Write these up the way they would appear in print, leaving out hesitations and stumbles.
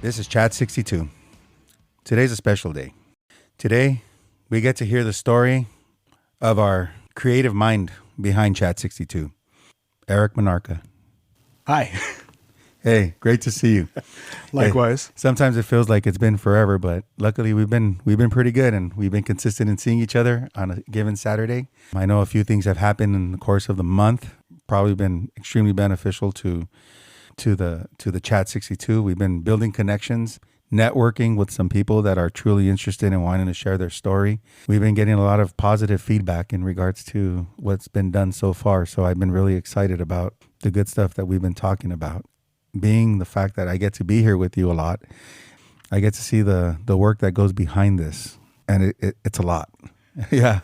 This is Chat 62. Today's a special day. Today, we get to hear the story of our creative mind behind Chat 62, Erik Monarca. Hi. Hey, great to see you. Likewise. Hey, sometimes it feels like it's been forever, but luckily we've been pretty good, and we've been consistent in seeing each other on a given Saturday. I know a few things have happened in the course of the month, probably been extremely beneficial to the Chat 62. We've been building connections, networking with some people that are truly interested in wanting to share their story. We've been getting a lot of positive feedback in regards to what's been done so far. So I've been really excited about the good stuff that we've been talking about. Being the fact that I get to be here with you a lot, I get to see the work that goes behind this. And it's a lot. Yeah.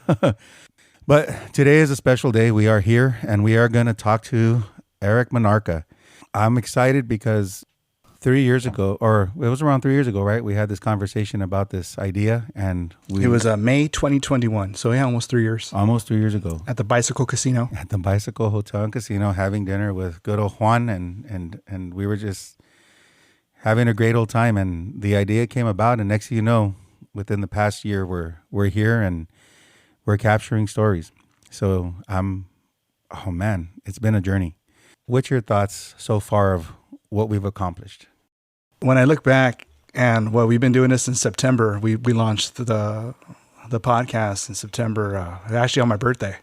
But today is a special day. We are here and we are going to talk to Erik Monarca. I'm excited because 3 years ago, or it was around 3 years ago, right? We had this conversation about this idea, and it was May 2021. So yeah, almost 3 years. Almost 3 years ago. At the Bicycle Casino. At the Bicycle Hotel and Casino, having dinner with good old Juan, and we were just having a great old time. And the idea came about, and next thing you know, within the past year, we're here and we're capturing stories. So oh man, it's been a journey. What's your thoughts so far of what we've accomplished? When I look back, and well, we've been doing this since September. We launched the podcast in September, actually on my birthday.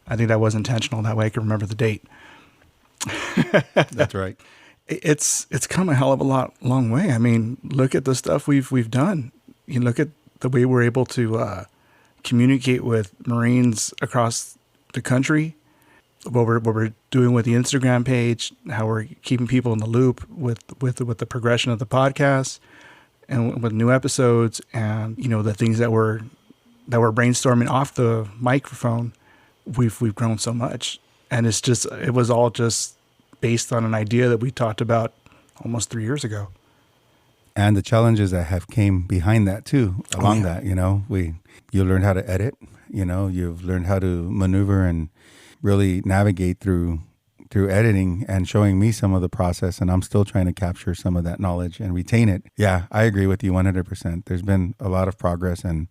I think that was intentional. That way I can remember the date. That's right. It's come a hell of a long way. I mean, look at the stuff we've done. You look at the way we're able to communicate with Marines across the country. What we're doing with the Instagram page, how we're keeping people in the loop with the progression of the podcast, and with new episodes, and the things that we're brainstorming off the microphone. We've grown so much, and it was all just based on an idea that we talked about almost 3 years ago. And the challenges that have came behind that too, along that, you learned how to edit, you've learned how to maneuver and really navigate through editing, and showing me some of the process, and I'm still trying to capture some of that knowledge and retain it. Yeah, I agree with you 100%. There's been a lot of progress, and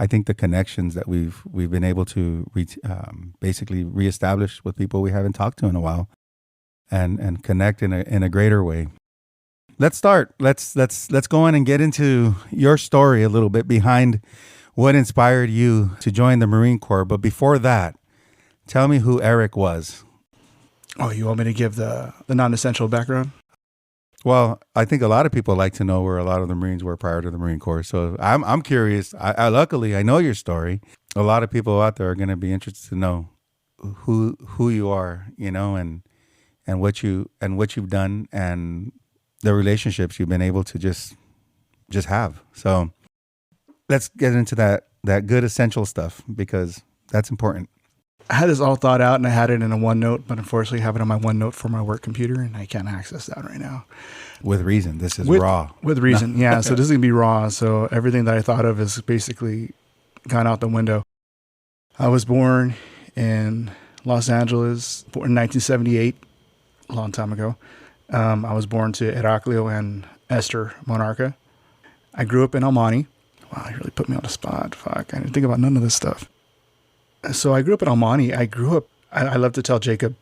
I think the connections that we've been able to basically reestablish with people we haven't talked to in a while, and connect in a greater way. Let's start. Let's go in and get into your story a little bit behind what inspired you to join the Marine Corps. But before that, tell me who Erik was. Oh, you want me to give the non-essential background? Well, I think a lot of people like to know where a lot of the Marines were prior to the Marine Corps. So I'm curious. Luckily, I know your story. A lot of people out there are going to be interested to know who you are, and what you've done, and the relationships you've been able to just have. So let's get into that good essential stuff, because that's important. I had this all thought out, and I had it in a OneNote, but unfortunately I have it on my OneNote for my work computer, and I can't access that right now. With reason. This is raw. With reason, yeah. So this is going to be raw. So everything that I thought of is basically gone out the window. I was born in Los Angeles in 1978, a long time ago. I was born to Heraclio and Esther Monarca. I grew up in Almani. Wow, you really put me on the spot. Fuck, I didn't think about none of this stuff. So I grew up in Almani. I love to tell Jacob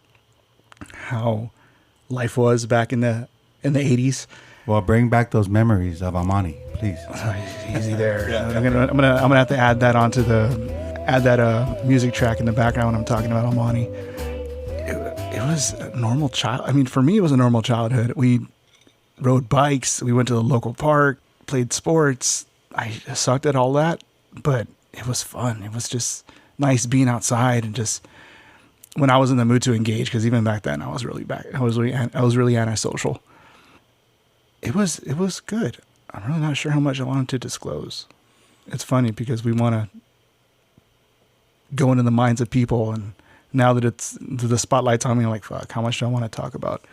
how life was back in the 80s. Well, bring back those memories of Almani, please. Easy there. Yeah. I'm gonna have to add that onto music track in the background when I'm talking about Almani. It was a normal for me, it was a normal childhood. We rode bikes. We went to the local park, played sports. I sucked at all that, but it was fun. It was just nice being outside, and just when I was in the mood to engage, because even back then I was really antisocial. It was good. I'm really not sure how much I wanted to disclose. It's funny because we want to go into the minds of people, and now that the spotlight's on me, I'm like, fuck, how much do I want to talk about?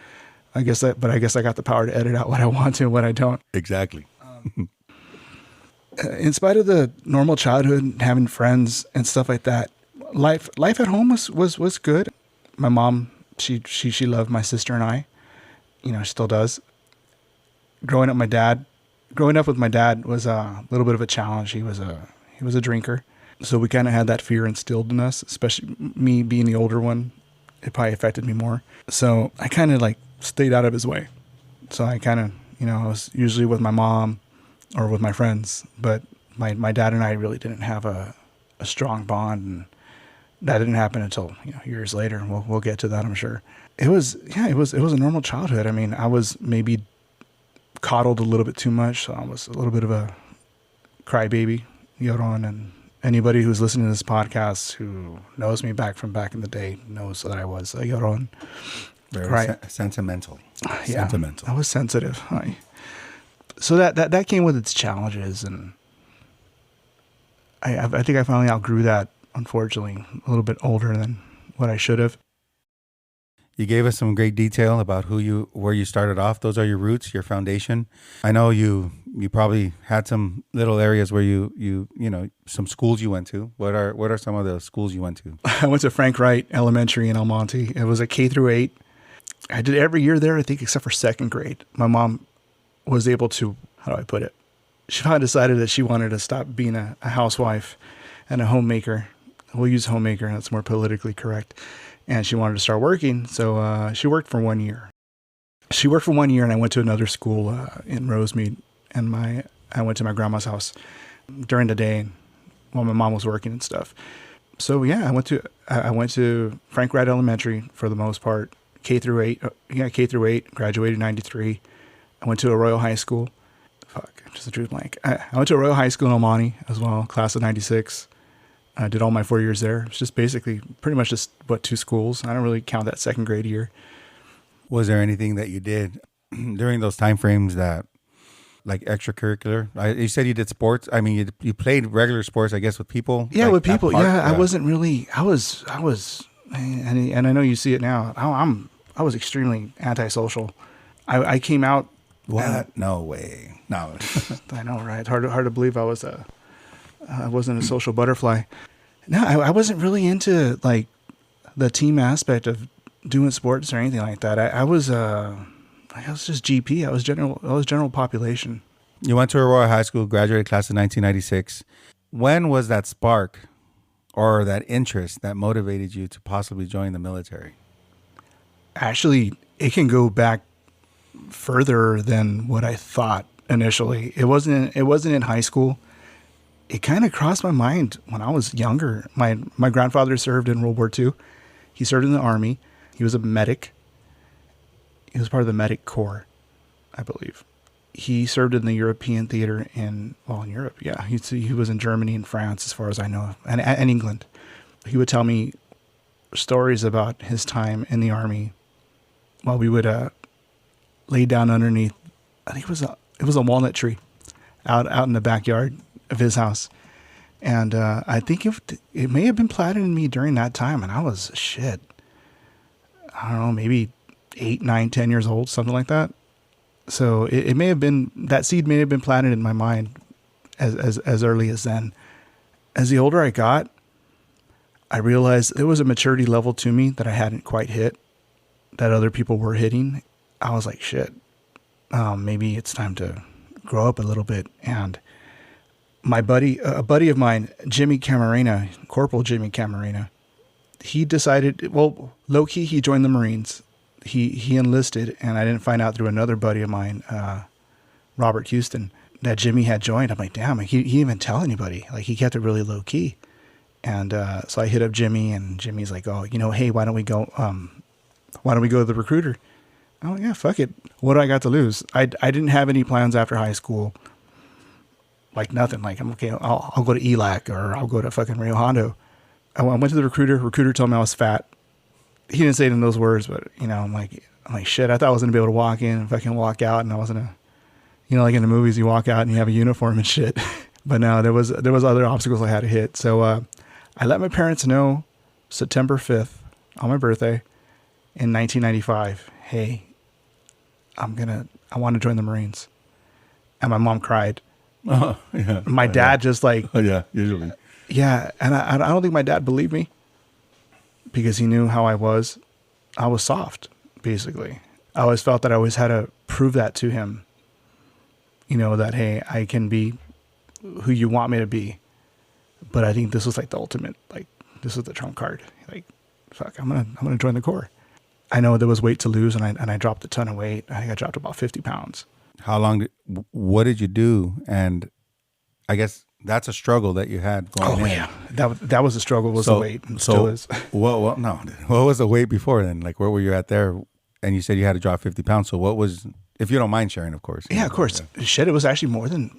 I guess I got the power to edit out what I want to and what I don't. Exactly. In spite of the normal childhood, having friends and stuff like that, life at home was good. My mom, she loved my sister and I, she still does. Growing up, my dad growing up with my dad was a little bit of a challenge. He was a drinker. So we kind of had that fear instilled in us, especially me being the older one. It probably affected me more. So I kind of like stayed out of his way. So I kind of, I was usually with my mom or with my friends, but my dad and I really didn't have a strong bond, and that didn't happen until years later. We'll get to that, I'm sure. It was a normal childhood. I mean, I was maybe coddled a little bit too much. So I was a little bit of a crybaby, Yoron, and anybody who's listening to this podcast who knows me back in the day knows that I was a Yoron. Very sentimental. Yeah, I was sensitive. So that came with its challenges, and I think I finally outgrew that, unfortunately, a little bit older than what I should have. You gave us some great detail about where you started off. Those are your roots, your foundation. I know you probably had some little areas where you some schools you went to. What are some of the schools you went to? I went to Frank Wright Elementary in El Monte. It was a K through 8. I did every year there, I think, except for second grade. My mom was able to, how do I put it? She finally decided that she wanted to stop being a housewife and a homemaker. We'll use homemaker. That's more politically correct. And she wanted to start working. So she worked for 1 year. And I went to another school in Rosemead. And I went to my grandma's house during the day while my mom was working and stuff. So yeah, I went to Frank Wright Elementary for the most part. K through 8, graduated in 93. I went to a Royal High School. Just a truth blank. I went to a Royal High School in El Monte as well, class of 96. I did all my 4 years there. It's just basically pretty much just 2 schools. I don't really count that second grade year. Was there anything that you did during those time frames that, like extracurricular? You said you did sports. I mean, you played regular sports, I guess, with people. Yeah, like with people. park, I wasn't really. I was, and I know you see it now. I was extremely antisocial. I came out. What? No way. No. I know, right? It's hard to believe I wasn't a social butterfly. No, I wasn't really into like the team aspect of doing sports or anything like that. I was just GP. I was general population. You went to a Royal High School, graduated class of 1996. When was that spark or that interest that motivated you to possibly join the military? Actually, it can go back further than what I thought initially. It wasn't in high school. It kind of crossed my mind when I was younger. My grandfather served in World War II. He served in the Army. He was a medic. He was part of the medic corps, I believe. He served in the European theater in Europe. Yeah, he was in Germany and France, as far as I know, and England. He would tell me stories about his time in the Army while we would lay down underneath. I think it was a walnut tree out in the backyard of his house. And I think it may have been planted in me during that time. And I was I don't know, maybe 8, 9, 10 years old, something like that. So it may have been, that seed may have been planted in my mind as early as then. As the older I got, I realized there was a maturity level to me that I hadn't quite hit, that other people were hitting. I was like, maybe it's time to grow up a little bit. And a buddy of mine, Jimmy Camarena, Corporal Jimmy Camarena, he decided, low key, he joined the Marines. He enlisted, and I didn't find out through another buddy of mine, Robert Houston, that Jimmy had joined. I'm like, damn, he didn't even tell anybody. Like, he kept it really low key. And so I hit up Jimmy, and Jimmy's like, hey, why don't we go to the recruiter? Oh yeah, fuck it. What do I got to lose? I didn't have any plans after high school. Like nothing. Like, I'm okay. I'll go to ELAC or I'll go to fucking Rio Hondo. I went to the recruiter. Recruiter told me I was fat. He didn't say it in those words, but I'm like shit. I thought I was gonna be able to walk in and fucking walk out, and I wasn't like in the movies, you walk out and you have a uniform and shit. But no, there was other obstacles I had to hit. So I let my parents know September 5th on my birthday in 1995. Hey, I want to join the Marines. And my mom cried. Oh, yeah. My dad just like, oh, yeah, usually. Yeah. And I don't think my dad believed me because he knew how I was. I was soft, basically. I always felt that I always had to prove that to him. that, hey, I can be who you want me to be. But I think this was like the ultimate, like this was the trump card. Like, fuck, I'm gonna join the Corps. I know there was weight to lose, and I dropped a ton of weight. I think I dropped about 50 pounds. What did you do? And I guess that's a struggle that you had going in. Yeah, that was a struggle. Was the weight? And still is. What was the weight before then? Like, where were you at there? And you said you had to drop 50 pounds. So what was, if you don't mind sharing, of course. Yeah, of course. Shit, it was actually more than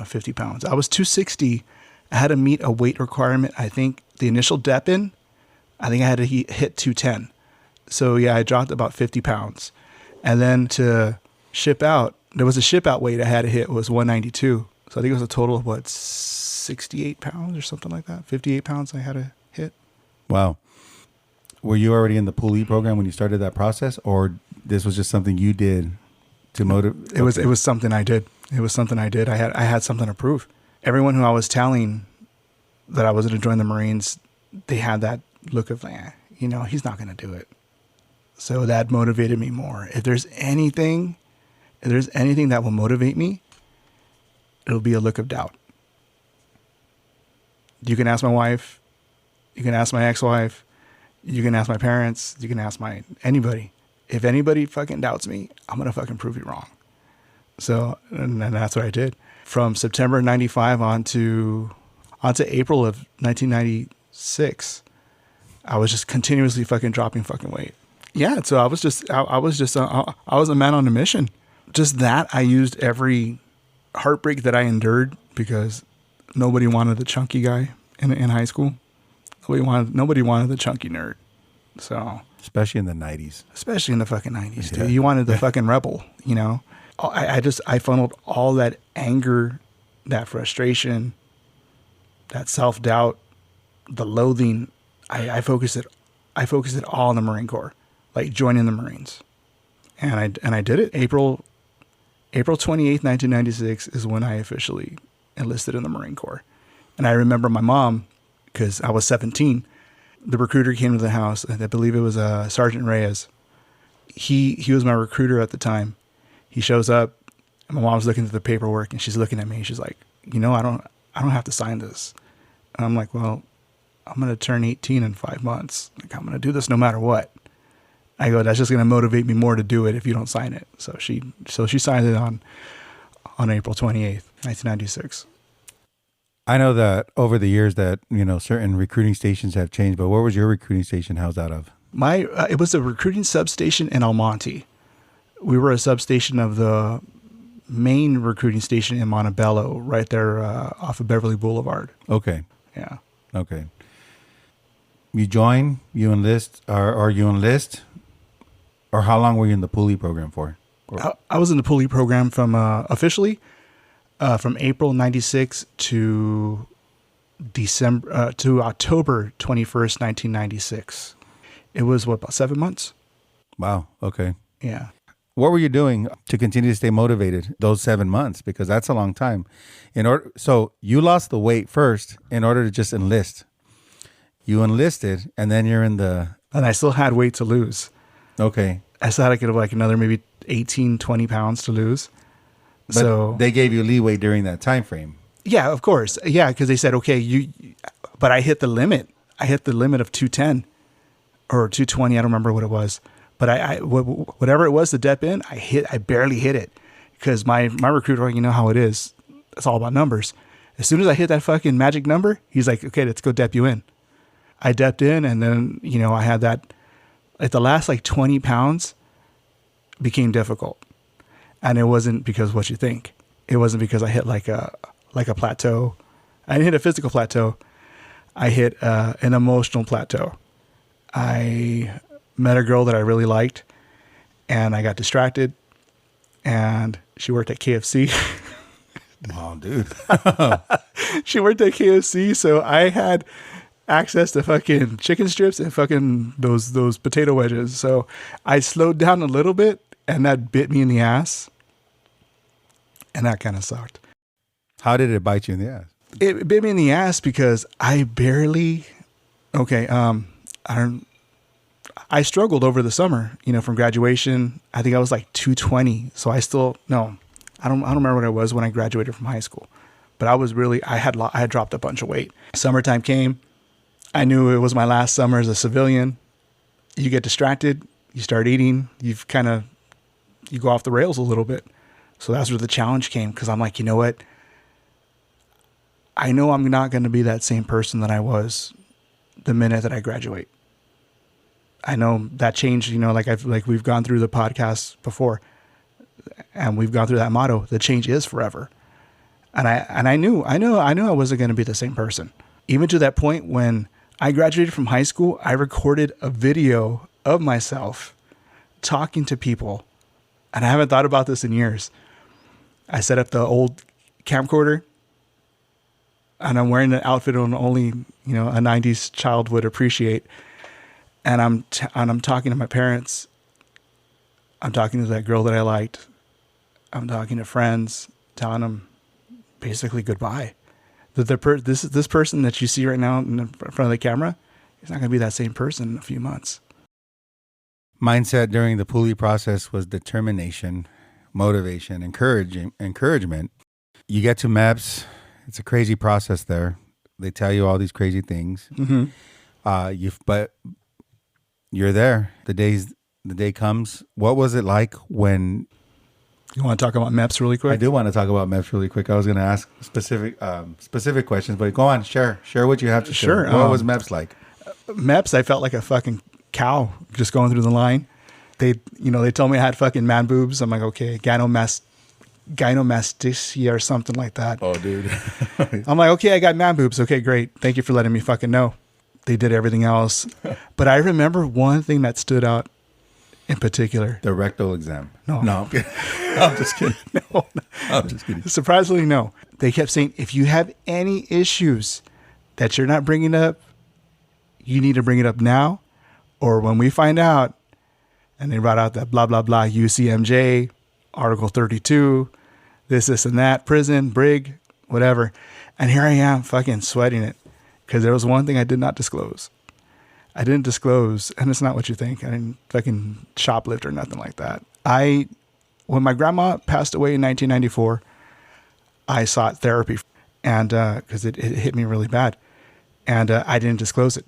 50 pounds. I was 260. I had to meet a weight requirement. I think the initial dep in, I think I had to hit 210. So yeah, I dropped about 50 pounds. And then to ship out, there was a ship out weight I had to hit was 192. So I think it was a total of 68 pounds or something like that. 58 pounds I had to hit. Wow. Were you already in the Pool E program when you started that process, or this was just something you did to motivate? It was something I did. It was something I did. I had something to prove. Everyone who I was telling that I was going to join the Marines, they had that look of, he's not going to do it. So that motivated me more. If there's anything that will motivate me, it'll be a look of doubt. You can ask my wife, you can ask my ex-wife, you can ask my parents, you can ask anybody. If anybody fucking doubts me, I'm going to fucking prove you wrong. So, and that's what I did. From September 95 on to April of 1996, I was just continuously fucking dropping fucking weight. Yeah, so I was a man on a mission. Just that, I used every heartbreak that I endured because nobody wanted the chunky guy in high school. Nobody wanted the chunky nerd. So especially in the 90s. Especially in the fucking 90s, dude. You wanted the fucking rebel, I funneled all that anger, that frustration, that self-doubt, the loathing. I focused it all in the Marine Corps, like joining the Marines. And I did it. April 28th, 1996 is when I officially enlisted in the Marine Corps. And I remember my mom, because I was 17, the recruiter came to the house, and I believe it was Sergeant Reyes. He was my recruiter at the time. He shows up, and my mom's looking through the paperwork, and she's looking at me. She's like, I don't have to sign this. And I'm like, well, I'm going to turn 18 in 5 months. Like, I'm going to do this no matter what. I go, that's just going to motivate me more to do it if you don't sign it. So she signed it on April 28th, 1996. I know that over the years that, certain recruiting stations have changed, but where was your recruiting station housed out of? It was a recruiting substation in El Monte. We were a substation of the main recruiting station in Montebello, right there off of Beverly Boulevard. Okay. Yeah. Okay. You join, you enlist, or you enlist, or how long were you in the Pool E program for? I was in the Pool E program from officially from April 96 to October 21st, 1996. It was about 7 months. Wow. Okay. Yeah. What were you doing to continue to stay motivated those 7 months? Because that's a long time. So you lost the weight first in order to just enlist. You enlisted, and then you're in the... And I still had weight to lose. Okay. I still had like another maybe 18, 20 pounds to lose. But so they gave you leeway during that time frame. Yeah, of course. Yeah, because they said, okay, but I hit the limit. I hit the limit of 210 or 220. I don't remember what it was. But whatever it was, the dep in, I barely hit it because my recruiter, you know how it is. It's all about numbers. As soon as I hit that fucking magic number, he's like, okay, let's go dep you in. I depped in, and then, I had that, like the last 20 pounds became difficult. And it wasn't because of what you think. It wasn't because I hit like a plateau. I didn't hit a physical plateau. I hit an emotional plateau. I met a girl that I really liked, and I got distracted, and she worked at KFC. Oh, dude. She worked at KFC, so I had access to fucking chicken strips and fucking those potato wedges. So I slowed down a little bit, and that bit me in the ass, and that kind of sucked. How did it bite you in the ass? It bit me in the ass because I barely... Okay, I struggled over the summer, from graduation. I think I was like 220. So I I don't remember what I was when I graduated from high school, but I had dropped a bunch of weight. Summertime came. I knew it was my last summer as a civilian. You get distracted, you start eating, you go off the rails a little bit. So that's where the challenge came, because I'm like, you know what? I know I'm not going to be that same person that I was the minute that I graduate. I know that changed, like we've gone through the podcast before, and we've gone through that motto, the change is forever. And I knew I wasn't going to be the same person. Even to that point when I graduated from high school, I recorded a video of myself talking to people, and I haven't thought about this in years. I set up the old camcorder, and I'm wearing an outfit only, a 90s child would appreciate. And I'm talking to my parents. I'm talking to that girl that I liked. I'm talking to friends, telling them basically goodbye. This person that you see right now in front of the camera is not going to be that same person in a few months. Mindset during the pulley process was determination, motivation, encouragement. You get to MEPS. It's a crazy process there. They tell you all these crazy things. Mm-hmm. But you're there. The day comes. What was it like when? You want to talk about MEPS really quick? I do want to talk about MEPS really quick. I was going to ask specific questions, but go on. Share what you have to share. What was MEPS like? MEPS, I felt like a fucking cow just going through the line. They told me I had fucking man boobs. I'm like, okay, gynomastia or something like that. Oh, dude. I'm like, okay, I got man boobs. Okay, great. Thank you for letting me fucking know. They did everything else. But I remember one thing that stood out in particular. The rectal exam. No. I'm just kidding. No. I'm just kidding. Surprisingly, no. They kept saying, if you have any issues that you're not bringing up, you need to bring it up now, or when we find out. And they brought out that blah, blah, blah, UCMJ, Article 32, this, and that, prison, brig, whatever. And here I am fucking sweating it, because there was one thing I did not disclose. I didn't disclose, and it's not what you think. I didn't fucking shoplift or nothing like that. When my grandma passed away in 1994, I sought therapy, and because it hit me really bad, and I didn't disclose it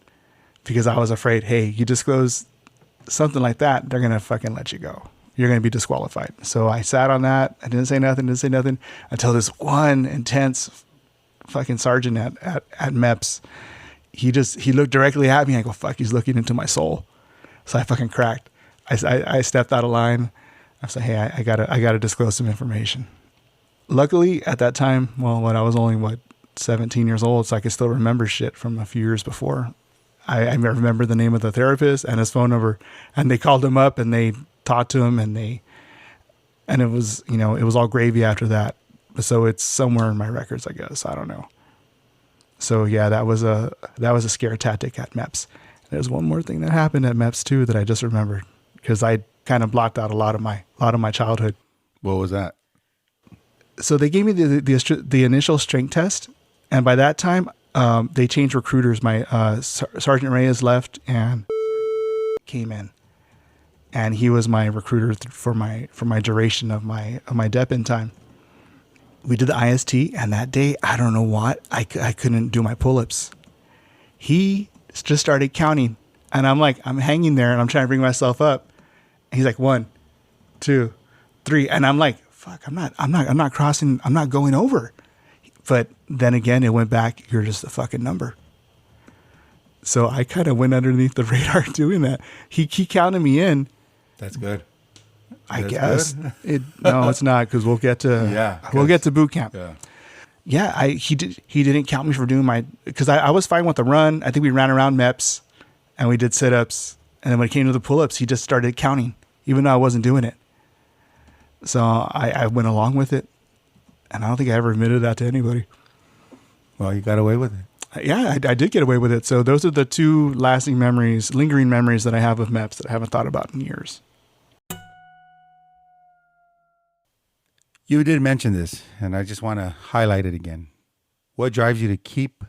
because I was afraid, hey, you disclose something like that, they're gonna fucking let you go. You're gonna be disqualified. So I sat on that. I didn't say nothing until this one intense fucking sergeant at MEPS. He looked directly at me. I go, fuck, he's looking into my soul. So I fucking cracked. I stepped out of line. I said, hey, I gotta disclose some information. Luckily at that time, when I was only 17 years old, so I could still remember shit from a few years before. I remember the name of the therapist and his phone number, and they called him up and they talked to him, and it was, it was all gravy after that. So it's somewhere in my records, I guess. I don't know. So yeah, that was a scare tactic at MEPS. There's one more thing that happened at MEPS too that I just remembered, because I kind of blocked out a lot of my childhood. What was that? So they gave me the initial strength test, and by that time, they changed recruiters. My Sergeant Reyes left and came in, and he was my recruiter for my duration of my dep-in time. We did the IST, and that day, I don't know what, I couldn't do my pull-ups. He just started counting, and I'm like, I'm hanging there, and I'm trying to bring myself up. And he's like, 1, 2, 3, and I'm like, fuck, I'm not crossing, I'm not going over. But then again, it went back, you're just a fucking number. So I kind of went underneath the radar doing that. He counted me in. That's good. I guess. No, it's not, because we'll get to boot camp. Yeah. He didn't count me for doing because I was fine with the run. I think we ran around MEPS and we did sit-ups. And then when it came to the pull-ups, he just started counting, even though I wasn't doing it. So I went along with it. And I don't think I ever admitted that to anybody. Well, you got away with it. Yeah, I did get away with it. So those are the two lingering memories that I have of MEPS that I haven't thought about in years. You did mention this, and I just want to highlight it again. What drives you to keep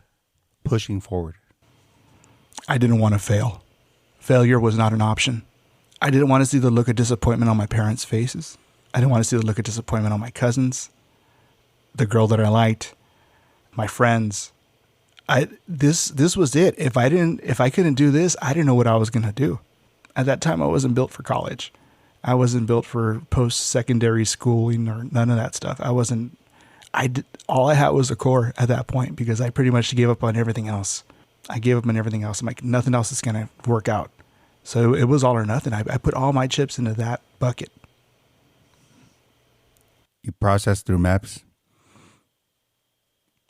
pushing forward? I didn't want to fail. Failure was not an option. I didn't want to see the look of disappointment on my parents' faces. I didn't want to see the look of disappointment on my cousins, the girl that I liked, my friends. This was it. If I couldn't do this, I didn't know what I was going to do. At that time, I wasn't built for college. I wasn't built for post-secondary schooling or none of that stuff. All I had was a core at that point because I pretty much gave up on everything else. I'm like, nothing else is going to work out. So it was all or nothing. I put all my chips into that bucket. You process through maps.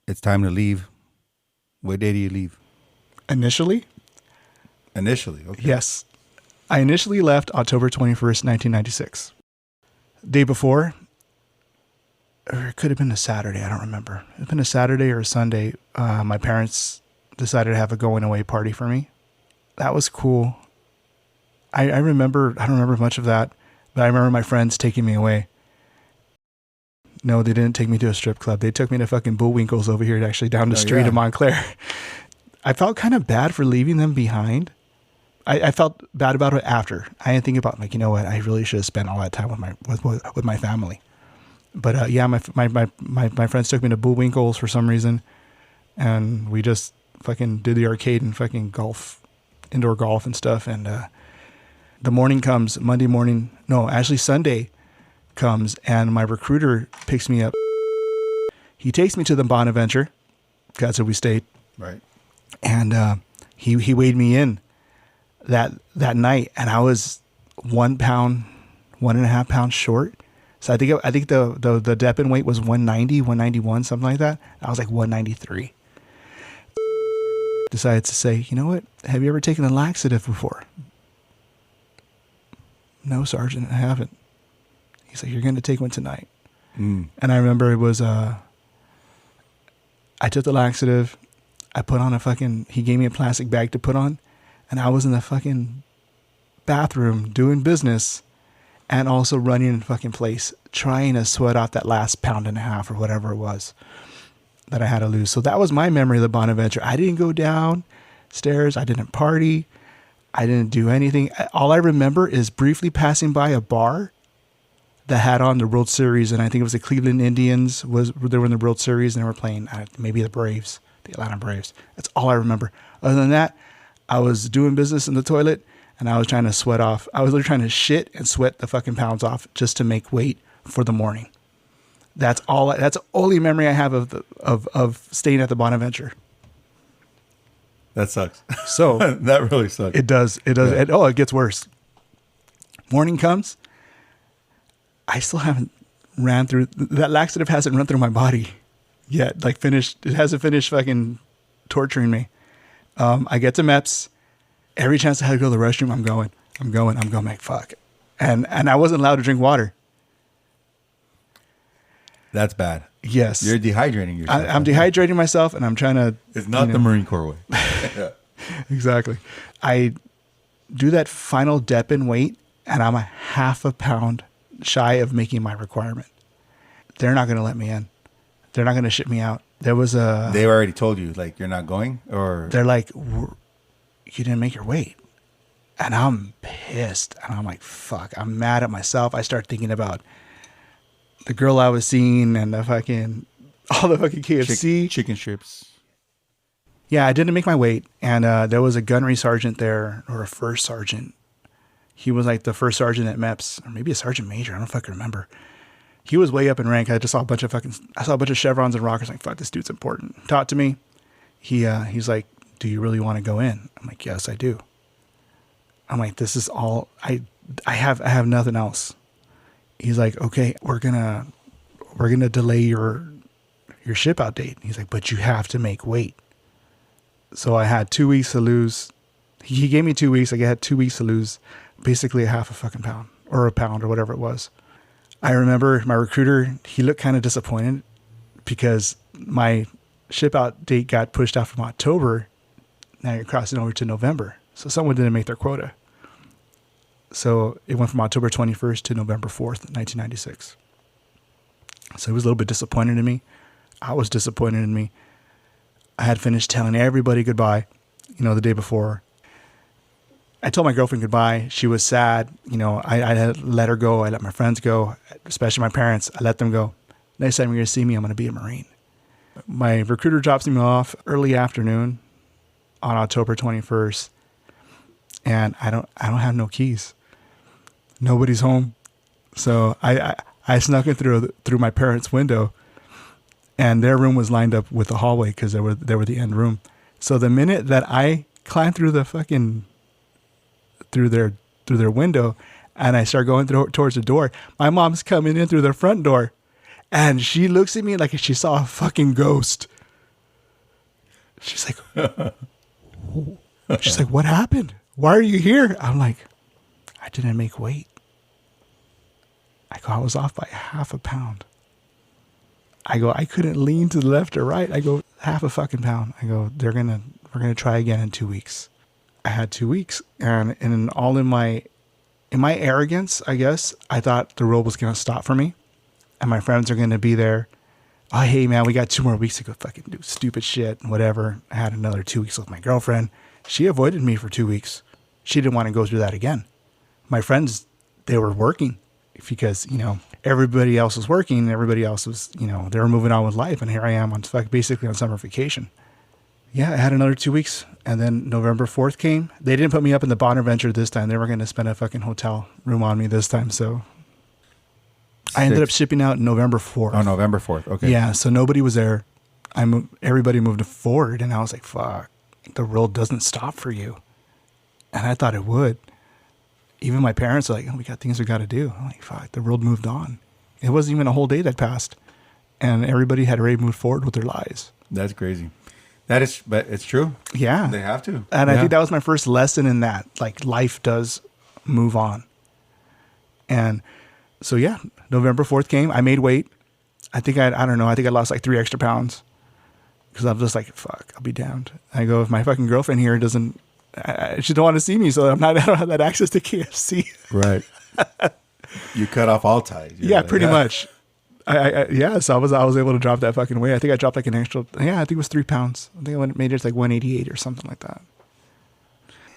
It's time to leave. What day do you leave? Initially, okay. yes. I initially left October 21st, 1996. Day before, or it could have been a Saturday, I don't remember. It had been a Saturday or a Sunday. My parents decided to have a going away party for me. That was cool. I don't remember much of that, but I remember my friends taking me away. No, they didn't take me to a strip club. They took me to fucking Bullwinkle's over here, actually down the street of Montclair. I felt kind of bad for leaving them behind. I felt bad about it after. I didn't think about, like, you know what? I really should have spent all that time with my family. But yeah, my friends took me to Bullwinkle's for some reason, and we just fucking did the arcade and fucking golf, indoor golf and stuff. And the morning comes, Sunday comes, and my recruiter picks me up. He takes me to the Bonaventure. That's where we stayed. Right. And he weighed me in that night, and I was 1 pound, 1.5 pounds short. So I think the dep-in weight was 190, 191, something like that. I was like 193. Decided to say, you know what? Have you ever taken a laxative before? No, Sergeant, I haven't. He's like, you're going to take one tonight. And I remember it was, I took the laxative. I put on he gave me a plastic bag to put on. And I was in the fucking bathroom doing business and also running in the fucking place, trying to sweat off that last 1.5 pounds or whatever it was that I had to lose. So that was my memory of the Bonaventure. I didn't go downstairs. I didn't party. I didn't do anything. All I remember is briefly passing by a bar that had on the World Series, and I think it was the Cleveland Indians. They were in the World Series, and they were playing maybe the Braves, the Atlanta Braves. That's all I remember. Other than that, I was doing business in the toilet, and I was trying to sweat off. I was literally trying to shit and sweat the fucking pounds off just to make weight for the morning. That's all. That's the only memory I have of staying at the Bonaventure. That sucks. So that really sucks. It does. Yeah. It gets worse. Morning comes. I still haven't ran through that laxative. Hasn't run through my body yet. Like finished. It hasn't finished fucking torturing me. I get to MEPS. Every chance I had to go to the restroom, I'm going. Like, fuck. And I wasn't allowed to drink water. That's bad. Yes. You're dehydrating yourself. I'm dehydrating myself, and I'm trying to... It's not the Marine Corps way. Yeah. Exactly. I do that final dep-in weight, and I'm 0.5 pound shy of making my requirement. They're not going to let me in. They're not going to ship me out. There was a... They already told you, like, you're not going? Or they're like, you didn't make your weight. And I'm pissed. And I'm like, fuck. I'm mad at myself. I start thinking about the girl I was seeing and all the fucking KFC. Chicken strips. Yeah, I didn't make my weight. And there was a gunnery sergeant there, or a first sergeant. He was like the first sergeant at MEPS, or maybe a sergeant major. I don't fucking remember. He was way up in rank. I saw a bunch of chevrons and rockers. Like, fuck, this dude's important. Talked to me. He's like, do you really want to go in? I'm like, yes, I do. I'm like, this is all I have nothing else. He's like, okay, we're gonna delay your ship out date. He's like, but you have to make weight. So I had 2 weeks to lose. He gave me 2 weeks. I had 2 weeks to lose basically 0.5 fucking pound or 1 pound or whatever it was. I remember my recruiter, he looked kind of disappointed because my ship out date got pushed out from October. Now you're crossing over to November. So someone didn't make their quota. So it went from October 21st to November 4th, 1996. So he was a little bit disappointed in me. I was disappointed in me. I had finished telling everybody goodbye, the day before. I told my girlfriend goodbye. She was sad. You know, I had let her go. I let my friends go, especially my parents. I let them go. Next time you're going to see me, I'm going to be a Marine. My recruiter drops me off early afternoon on October 21st. And I don't have no keys. Nobody's home. So I snuck in through my parents' window, and their room was lined up with the hallway because they were the end room. So the minute that I climbed through the fucking through their window, and I start going towards the door, my mom's coming in through the front door, and she looks at me like she saw a fucking ghost. She's like, "What happened? Why are you here?" I'm like, "I didn't make weight." I was off by half a pound. I couldn't lean to the left or right. I go, half a fucking pound. I go, we're gonna try again in 2 weeks. I had 2 weeks, and in my arrogance, I guess, I thought the world was gonna stop for me, and my friends are gonna be there. Oh, hey man, we got 2 more weeks to go fucking do stupid shit and whatever. I had another 2 weeks with my girlfriend. She avoided me for 2 weeks. She didn't want to go through that again. My friends, they were working because, you know, everybody else was working. Everybody else was, you know, they were moving on with life. And here I am basically on summer vacation. Yeah, I had another 2 weeks. And then November 4th came. They didn't put me up in the Bonaventure this time. They were going to spend a fucking hotel room on me this time. So I ended up shipping out November 4th. Oh, November 4th. Okay. Yeah. So nobody was there. Everybody moved forward. And I was like, fuck, the world doesn't stop for you. And I thought it would. Even my parents were like, oh, we got things we got to do. I'm like, fuck, the world moved on. It wasn't even a whole day that passed. And everybody had already moved forward with their lives. That's crazy. But it's true. Yeah. They have to. And I think that was my first lesson in that. Like, life does move on. And so, yeah, November 4th came. I made weight. I think I lost like 3 extra pounds. Because I'm just like, fuck, I'll be damned. I go, if my fucking girlfriend here doesn't, she don't want to see me, so I don't have that access to KFC. Right. You cut off all ties. Yeah, like, pretty much. So I was able to drop that fucking weight. I think I dropped like an extra, I think it was 3 pounds. I think I made it like 188 or something like that.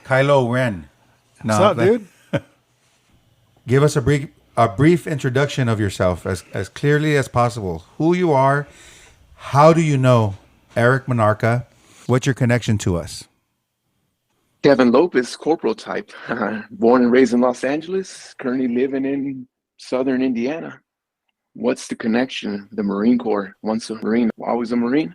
Kylo Ren. What's up, dude? Give us a brief introduction of yourself as clearly as possible. Who you are, how do you know Erik Monarca? What's your connection to us? Kevin Lopez, corporal type. Born and raised in Los Angeles, currently living in southern Indiana. What's the connection? The Marine Corps. Once a Marine, always a Marine.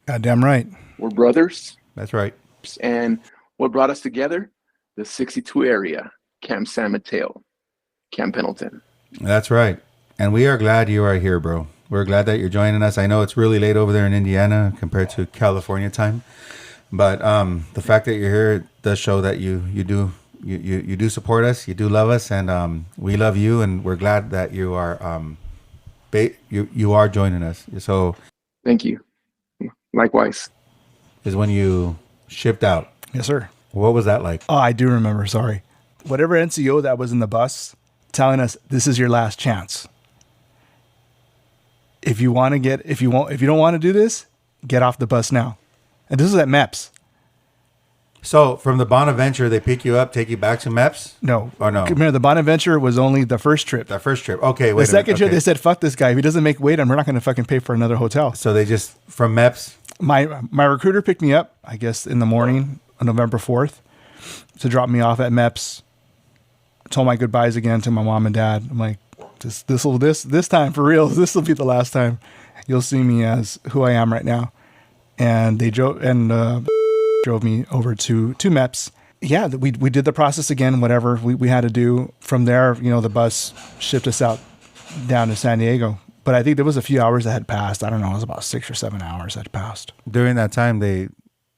Goddamn right. We're brothers. That's right. And what brought us together? The 62 area, Camp San Mateo, Camp Pendleton. That's right. And we are glad you are here, bro. We're glad that you're joining us. I know it's really late over there in Indiana compared to California time. But the fact that you're here does show that you do support us, you do love us, and we love you, and we're glad that you are you are joining us. So thank you. Likewise. Is when you shipped out. Yes, sir. What was that like? Oh, I do remember. Sorry. Whatever NCO that was in the bus telling us this is your last chance. If you don't want to do this, get off the bus now. And this is at MEPS. So from the Bonaventure, they pick you up, take you back to MEPS? No. Or no? Remember, the Bonaventure was only the first trip. The first trip. Okay, wait. The second trip, they said, fuck this guy. If he doesn't make weight, we're not going to fucking pay for another hotel. So they just, from MEPS? My recruiter picked me up, I guess, in the morning on November 4th to drop me off at MEPS. Told my goodbyes again to my mom and dad. I'm like, this time, for real, this will be the last time you'll see me as who I am right now. And they drove me over to MEPS. Yeah, we did the process again, whatever we had to do. From there, the bus shipped us out down to San Diego. But I think there was a few hours that had passed. I don't know, it was about 6 or 7 hours that had passed. During that time, it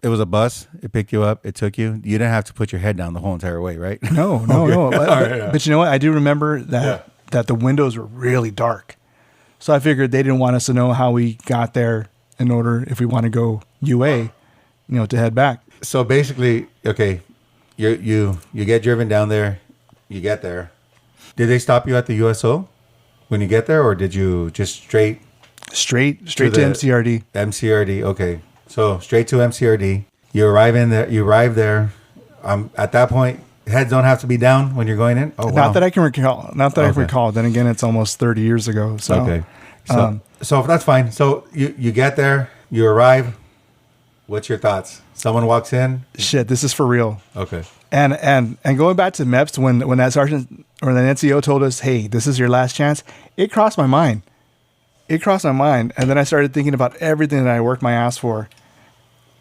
was a bus. It picked you up. It took you. You didn't have to put your head down the whole entire way, right? No. But you know what? I do remember that the windows were really dark. So I figured they didn't want us to know how we got there in order, if we want to go UA, to head back. So basically, okay, you get driven down there. You get there. Did they stop you at the USO when you get there, or did you just straight to MCRD? MCRD, okay. So straight to MCRD. You arrive there. At that point, heads don't have to be down when you're going in? Oh, wow. Not that I can recall. Not that I can recall. Then again, it's almost 30 years ago. So. Okay. So that's fine. So you get there, you arrive. What's your thoughts? Someone walks in. Shit, this is for real. Okay. And going back to MEPS, when that sergeant or the NCO told us, "Hey, this is your last chance," it crossed my mind. And then I started thinking about everything that I worked my ass for,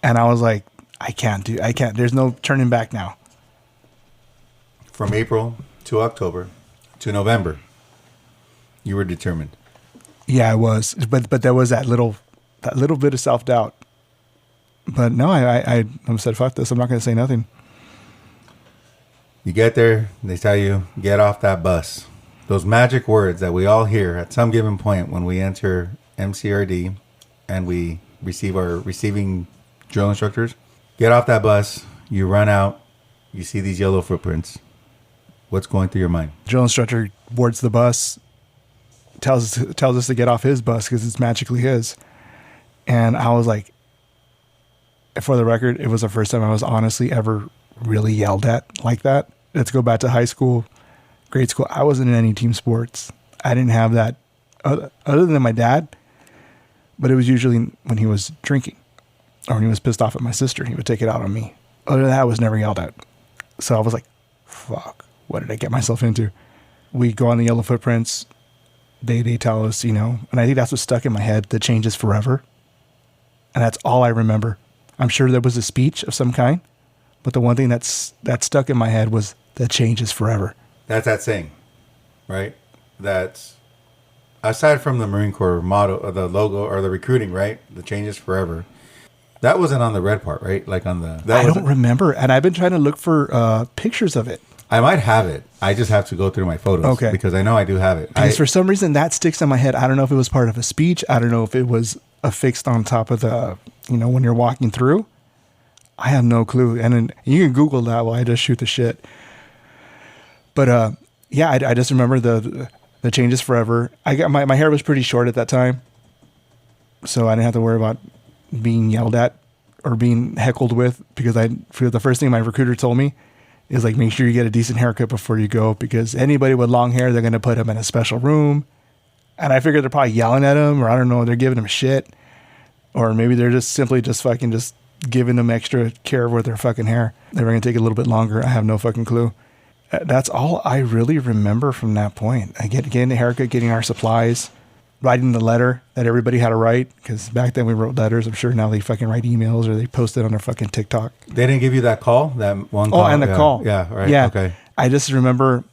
and I was like, I can't. There's no turning back now. From April to October to November, you were determined. Yeah, I was, but there was that little bit of self-doubt. But no, I said, fuck this. I'm not going to say nothing. You get there, they tell you, get off that bus. Those magic words that we all hear at some given point when we enter MCRD and we receive our receiving drill instructors. Get off that bus. You run out. You see these yellow footprints. What's going through your mind? Drill instructor boards the bus, tells us to get off his bus because it's magically his. And I was like, for the record, it was the first time I was honestly ever really yelled at like that. Let's go back to high school, grade school. I wasn't in any team sports. I didn't have that other than my dad, but it was usually when he was drinking or when he was pissed off at my sister, he would take it out on me. Other than that, I was never yelled at. So I was like, fuck, what did I get myself into? We go on the yellow footprints. They tell us, and I think that's what stuck in my head. The change is forever. And that's all I remember. I'm sure there was a speech of some kind, but the one thing that stuck in my head was the change is forever. That's that saying, right? That's aside from the Marine Corps motto or the logo or the recruiting, right? The change is forever. That wasn't on the red part, right? Like on the... I don't remember. And I've been trying to look for pictures of it. I might have it. I just have to go through my photos. Okay. Because I know I do have it. Because for some reason that sticks in my head. I don't know if it was part of a speech. I don't know if it was affixed on top of the, when you're walking through. I have no clue. And then you can Google that while I just shoot the shit. But yeah, I just remember the changes forever. I got my hair was pretty short at that time. So I didn't have to worry about being yelled at or being heckled with, because the first thing my recruiter told me is like, make sure you get a decent haircut before you go, because anybody with long hair, they're going to put them in a special room. And I figured they're probably yelling at him, or I don't know, they're giving him shit, or maybe they're just simply just giving them extra care with their fucking hair. They were going to take a little bit longer. I have no fucking clue. That's all I really remember from that point. I getting the haircut, getting our supplies, writing the letter that everybody had to write, because back then we wrote letters. I'm sure now they fucking write emails or they post it on their fucking TikTok. They didn't give you that call? That one call? Oh, and the call. Yeah, right. Yeah. Okay. I just remember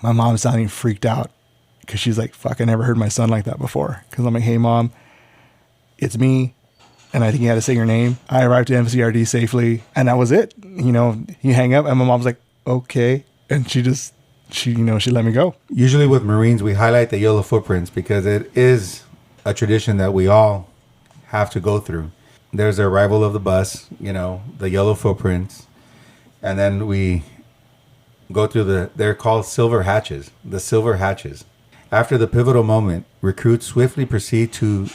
my mom sounding freaked out because she's like, fuck, I never heard my son like that before. Because I'm like, hey, Mom, it's me. And I think you had to say your name. I arrived at MCRD safely, and that was it. You hang up, and my mom's like, okay. And she let me go. Usually with Marines, we highlight the yellow footprints because it is a tradition that we all have to go through. There's the arrival of the bus, the yellow footprints. And then we go through they're called silver hatches, the silver hatches. After the pivotal moment, recruits swiftly proceed to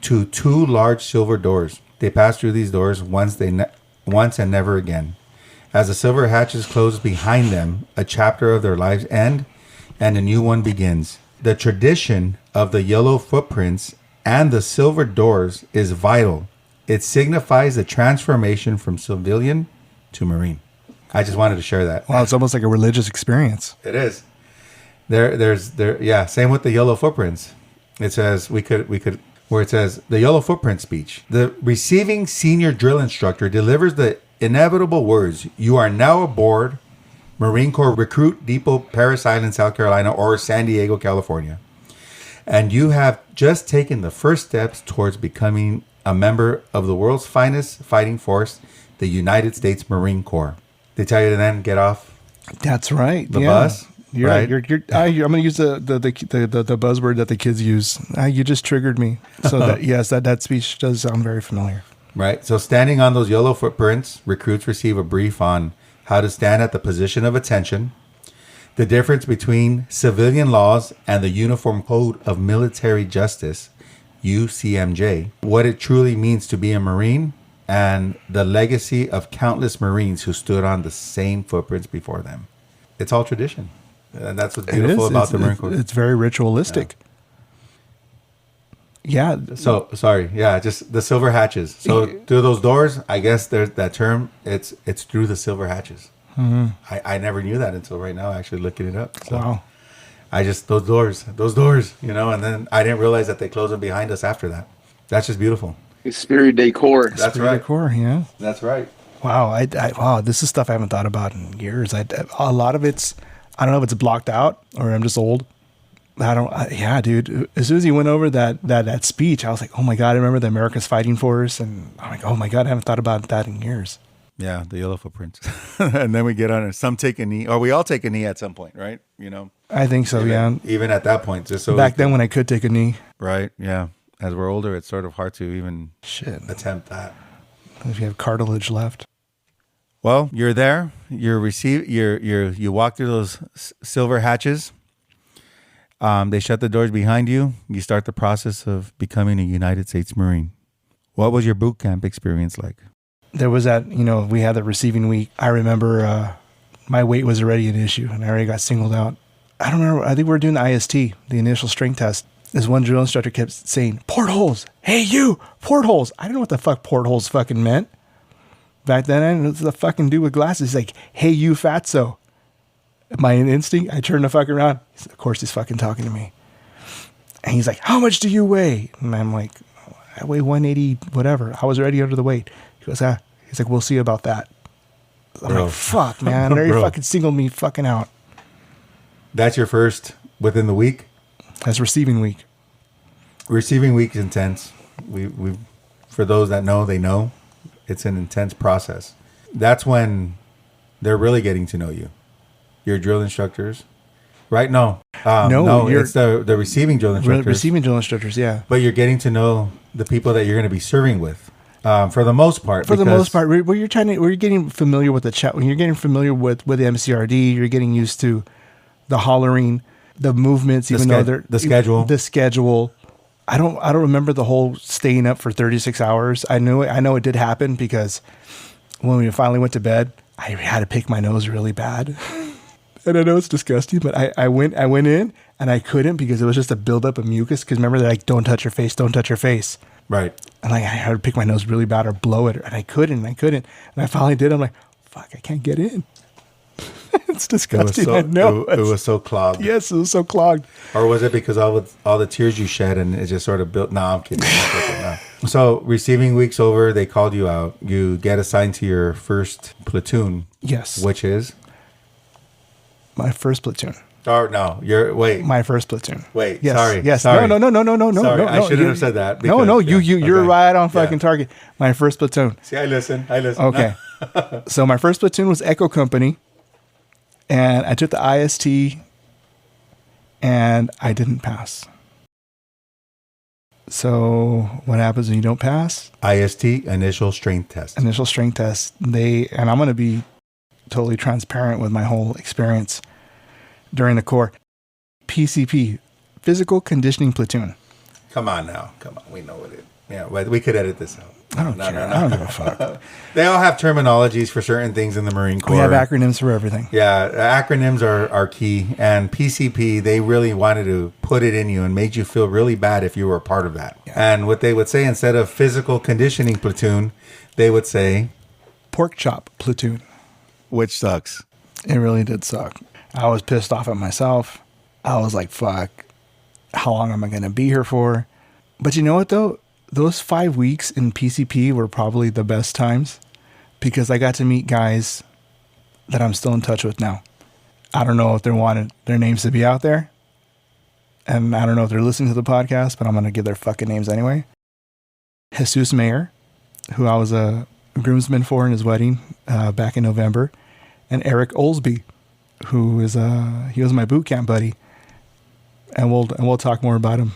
two large silver doors. They pass through these doors once and never again. As the silver hatches close behind them, a chapter of their lives end and a new one begins. The tradition of the yellow footprints and the silver doors is vital. It signifies the transformation from civilian to Marine. I just wanted to share that. Wow, it's almost like a religious experience. It is. Yeah, same with the yellow footprints. It says where it says the yellow footprint speech. The receiving senior drill instructor delivers the inevitable words, "You are now aboard Marine Corps Recruit Depot, Parris Island, South Carolina, or San Diego, California. And you have just taken the first steps towards becoming a member of the world's finest fighting force, the United States Marine Corps." They tell you to then get off. That's right. The bus. You're right. I'm going to use the buzzword that the kids use. You just triggered me. So that speech does sound very familiar. Right. So standing on those yellow footprints, recruits receive a brief on how to stand at the position of attention, the difference between civilian laws and the Uniform Code of Military Justice, UCMJ, what it truly means to be a Marine, and the legacy of countless Marines who stood on the same footprints before them. It's all tradition. And that's what's beautiful about the Marine Corps. It's very ritualistic. Yeah. So, sorry. Yeah, just the silver hatches. So, through those doors, I guess there's that term, it's through the silver hatches. Mm-hmm. I never knew that until right now, actually looking it up. So wow. Those doors, you know, and then I didn't realize that they closed them behind us after that. That's just beautiful. Esprit de Corps. That's right. Decor, yeah. That's right. Wow. Wow. This is stuff I haven't thought about in years. A lot of it's, I don't know if it's blocked out or I'm just old. Yeah, dude. As soon as he went over that speech, I was like, oh my God, I remember the America's fighting for us. And I'm like, oh my God, I haven't thought about that in years. Yeah, the yellow footprints. And then we get on it. Some take a knee, or we all take a knee at some point, right? You know? I think so, yeah. Even at that point. Just so back then when I could take a knee. Right, yeah. As we're older, it's sort of hard to even attempt that. If you have cartilage left. Well, you're there. You walk through those silver hatches. They shut the doors behind you. You start the process of becoming a United States Marine. What was your boot camp experience like? There was that, we had the receiving week. I remember my weight was already an issue and I already got singled out. I don't remember. I think we were doing the IST, the initial strength test. This one drill instructor kept saying, portholes. Hey, you, portholes. I didn't know what the fuck portholes fucking meant. Back then, I didn't know what the fucking dude with glasses. He's like, hey, you fatso. My instinct, I turned the fuck around. Of course, he's fucking talking to me. And he's like, how much do you weigh? And I'm like, I weigh 180, whatever. I was already under the weight. He goes, He's like, we'll see about that. I'm like, fuck, man. They already fucking singled me fucking out. That's your first within the week? That's receiving week. Receiving week is intense. We for those that know, they know. It's an intense process. That's when they're really getting to know you. Your drill instructors, right? No, it's the receiving drill instructors. Receiving drill instructors, yeah. But you're getting to know the people that you're going to be serving with, for the most part. For the most part, where you're getting familiar with the chat. When you're getting familiar with the MCRD, you're getting used to the hollering, the movements, the schedule. I don't remember the whole staying up for 36 hours. I know it did happen because when we finally went to bed, I had to pick my nose really bad. And I know it's disgusting, but I went in and I couldn't because it was just a buildup of mucus. Because remember, they're like, don't touch your face. Right. And I had to pick my nose really bad or blow it. And I couldn't. And I finally did. I'm like, fuck, I can't get in. It's disgusting. It was so clogged. Yes, it was so clogged. Or was it because all the tears you shed and it just sort of built? No, I'm kidding. No. So receiving week's over. They called you out. You get assigned to your first platoon. Yes. Which is? My first platoon. Oh, no. My first platoon. Wait. Yes. Sorry. Yes. Sorry. No. Sorry. I shouldn't have said that. Because, you're right on fucking target. My first platoon. See, I listen. Okay. So my first platoon was Echo Company. And I took the IST and I didn't pass. So what happens when you don't pass? IST, initial strength test. And I'm going to be totally transparent with my whole experience during the Corps. PCP, Physical Conditioning Platoon. Come on. We know what it is. Yeah, we could edit this out. I don't care. I don't give a fuck. They all have terminologies for certain things in the Marine Corps. We have acronyms for everything. Yeah, acronyms are key. And PCP, they really wanted to put it in you and made you feel really bad if you were a part of that. Yeah. And what they would say, instead of Physical Conditioning Platoon, they would say Pork Chop Platoon. Which sucks. It really did suck. I was pissed off at myself. I was like, fuck, how long am I going to be here for? But you know what, though? Those 5 weeks in PCP were probably the best times because I got to meet guys that I'm still in touch with now. I don't know if they wanted their names to be out there. And I don't know if they're listening to the podcast, but I'm going to give their fucking names anyway. Jesus Mayer, who I was a groomsman for in his wedding back in November. And Eric Olsby, who is he was my boot camp buddy. And we'll talk more about him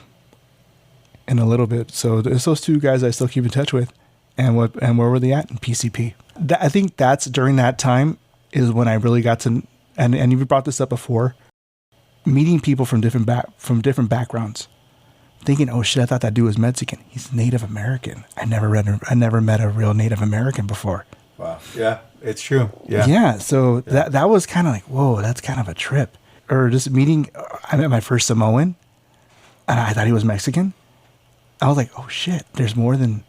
in a little bit. So there's those two guys I still keep in touch with. And where were they at in PCP? I think that's during that time is when I really got to, and you brought this up before, meeting people from different backgrounds. thinking, oh shit, I thought that dude was Mexican. He's Native American. I never met a real Native American before. Wow. Yeah, it's true. Yeah. Yeah. So that was kind of like, whoa, that's kind of a trip. Or just meeting, I met my first Samoan and I thought he was Mexican. I was like, oh shit, there's more than,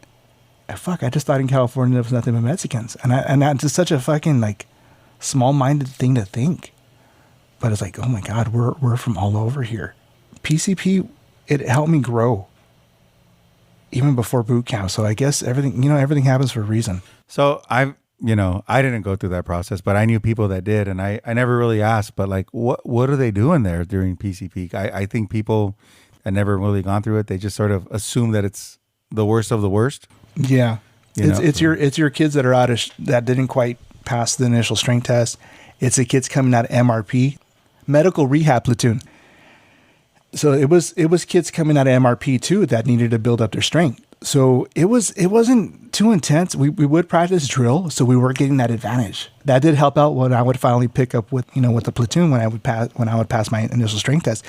fuck, I just thought in California there was nothing but Mexicans. And that's just such a fucking like small-minded thing to think. But it's like, oh my God, we're from all over here. PCP, it helped me grow even before boot camp. So I guess everything happens for a reason. So I didn't go through that process, but I knew people that did. And I never really asked, but like, what are they doing there during PCP? I think people that never really gone through it, they just sort of assume that it's the worst of the worst. Yeah. It's your kids that are that didn't quite pass the initial strength test. It's the kids coming out of MRP, medical rehab platoon. So it was kids coming out of MRP too that needed to build up their strength. So it wasn't too intense. We would practice drill, so we were getting that advantage. That did help out when I would finally pick up with the platoon when I would pass my initial strength test.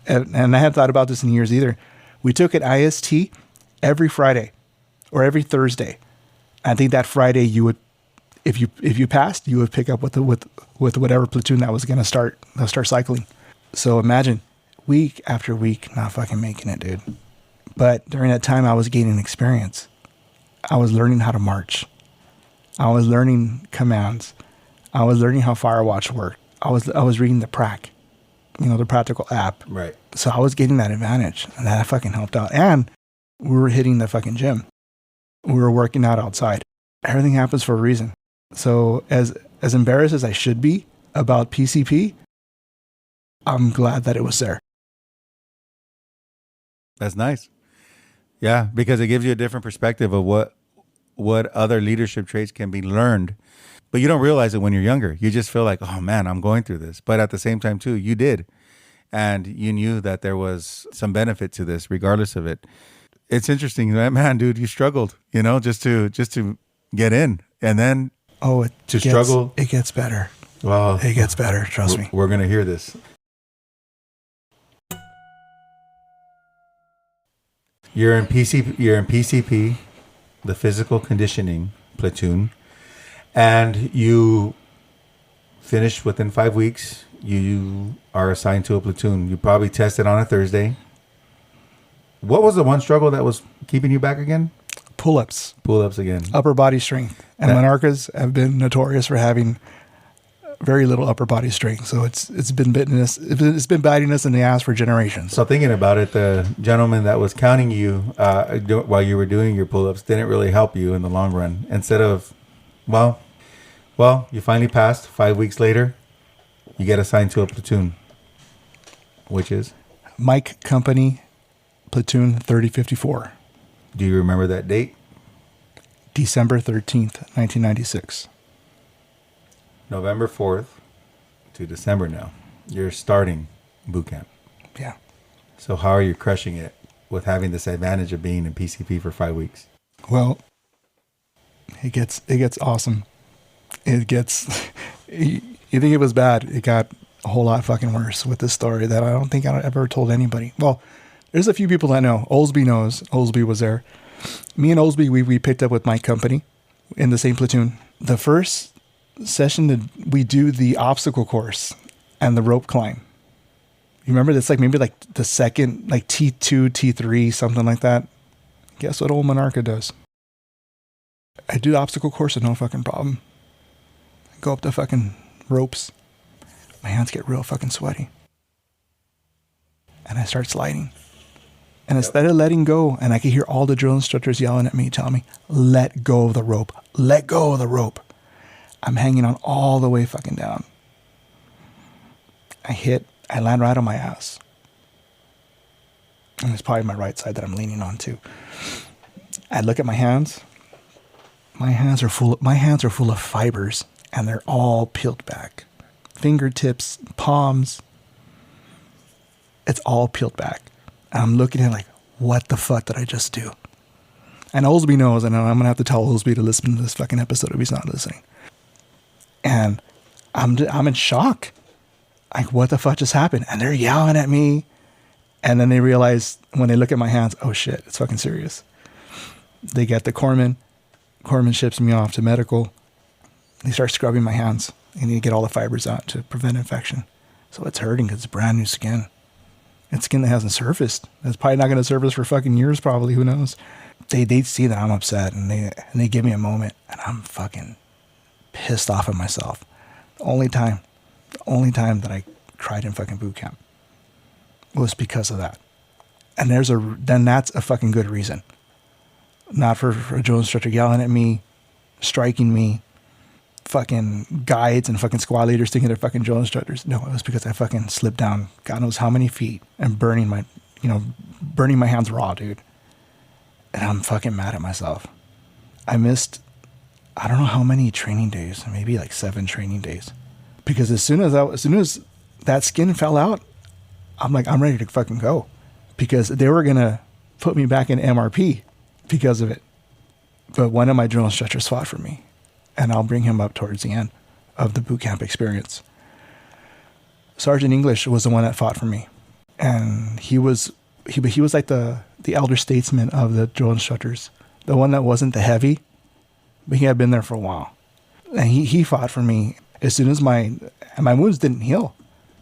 And I hadn't thought about this in years either. We took an IST every Friday or every Thursday. I think that Friday you would, if you passed, you would pick up with whatever platoon that was going to start cycling. So imagine week after week not fucking making it, dude. But during that time, I was gaining experience. I was learning how to march. I was learning commands. I was learning how Firewatch worked. I was reading the prac, the practical app. Right. So I was getting that advantage, and that fucking helped out. And we were hitting the fucking gym. We were working out outside. Everything happens for a reason. So as embarrassed as I should be about PCP, I'm glad that it was there. That's nice. Yeah, because it gives you a different perspective of what other leadership traits can be learned. But you don't realize it when you're younger. You just feel like, oh man, I'm going through this. But at the same time too, you did. And you knew that there was some benefit to this regardless of it. It's interesting, man, dude, you struggled, just to get in. And then struggle. It gets better. Well, it gets better, trust me. We're going to hear this. You're in PCP, the physical conditioning platoon, and you finish within 5 weeks. You are assigned to a platoon. You probably tested on a Thursday. What was the one struggle that was keeping you back again? Pull-ups. Pull-ups again. Upper body strength. And Monarcas have been notorious for having very little upper body strength. So it's been biting us in the ass for generations. So thinking about it, the gentleman that was counting you while you were doing your pull-ups didn't really help you in the long run. Instead of, well, you finally passed. 5 weeks later, you get assigned to a platoon, which is? Mike Company, Platoon 3054. Do you remember that date? December 13th, 1996. November 4th to December now. You're starting boot camp. Yeah. So how are you crushing it with having this advantage of being in PCP for 5 weeks? Well, it gets awesome. It gets, you think it was bad. It got a whole lot fucking worse with this story that I don't think I ever told anybody. Well, there's a few people that know. Olsby knows. Olsby was there. Me and Olsby, we picked up with my company in the same platoon. The first session we do the obstacle course and the rope climb. You remember that's maybe the second, T2, T3, something like that. Guess what old Monarca does? I do the obstacle course with no fucking problem. I go up the fucking ropes. My hands get real fucking sweaty. And I start sliding. And instead of letting go, and I could hear all the drill instructors yelling at me, telling me, let go of the rope. Let go of the rope. I'm hanging on all the way fucking down. I land right on my ass. And it's probably my right side that I'm leaning on too. I look at my hands. My hands are full of fibers, and they're all peeled back. Fingertips, palms. It's all peeled back. And I'm looking at it like, what the fuck did I just do? And Olsby knows, and I'm going to have to tell Olsby to listen to this fucking episode if he's not listening. And I'm in shock. Like, what the fuck just happened? And they're yelling at me. And then they realize when they look at my hands, oh shit, it's fucking serious. They get the corpsman. Corpsman ships me off to medical. They start scrubbing my hands. They need to get all the fibers out to prevent infection. So it's hurting because it's brand new skin. It's skin that hasn't surfaced. It's probably not going to surface for fucking years, probably. Who knows? They see that I'm upset, and they give me a moment, and I'm fucking pissed off at myself. The only time that I cried in fucking boot camp was because of that. And then that's a fucking good reason. Not for a drill instructor yelling at me, striking me, fucking guides and fucking squad leaders thinking they're fucking drill instructors. No, it was because I fucking slipped down God knows how many feet and burning my hands raw, dude. And I'm fucking mad at myself. I missed, I don't know how many training days, maybe like 7 training days. Because as soon as that skin fell out, I'm like, I'm ready to fucking go. Because they were going to put me back in MRP because of it. But one of my drill instructors fought for me. And I'll bring him up towards the end of the boot camp experience. Sergeant English was the one that fought for me. And he was like the elder statesman of the drill instructors. The one that wasn't the heavy, but he had been there for a while. And he fought for me as soon as my wounds didn't heal.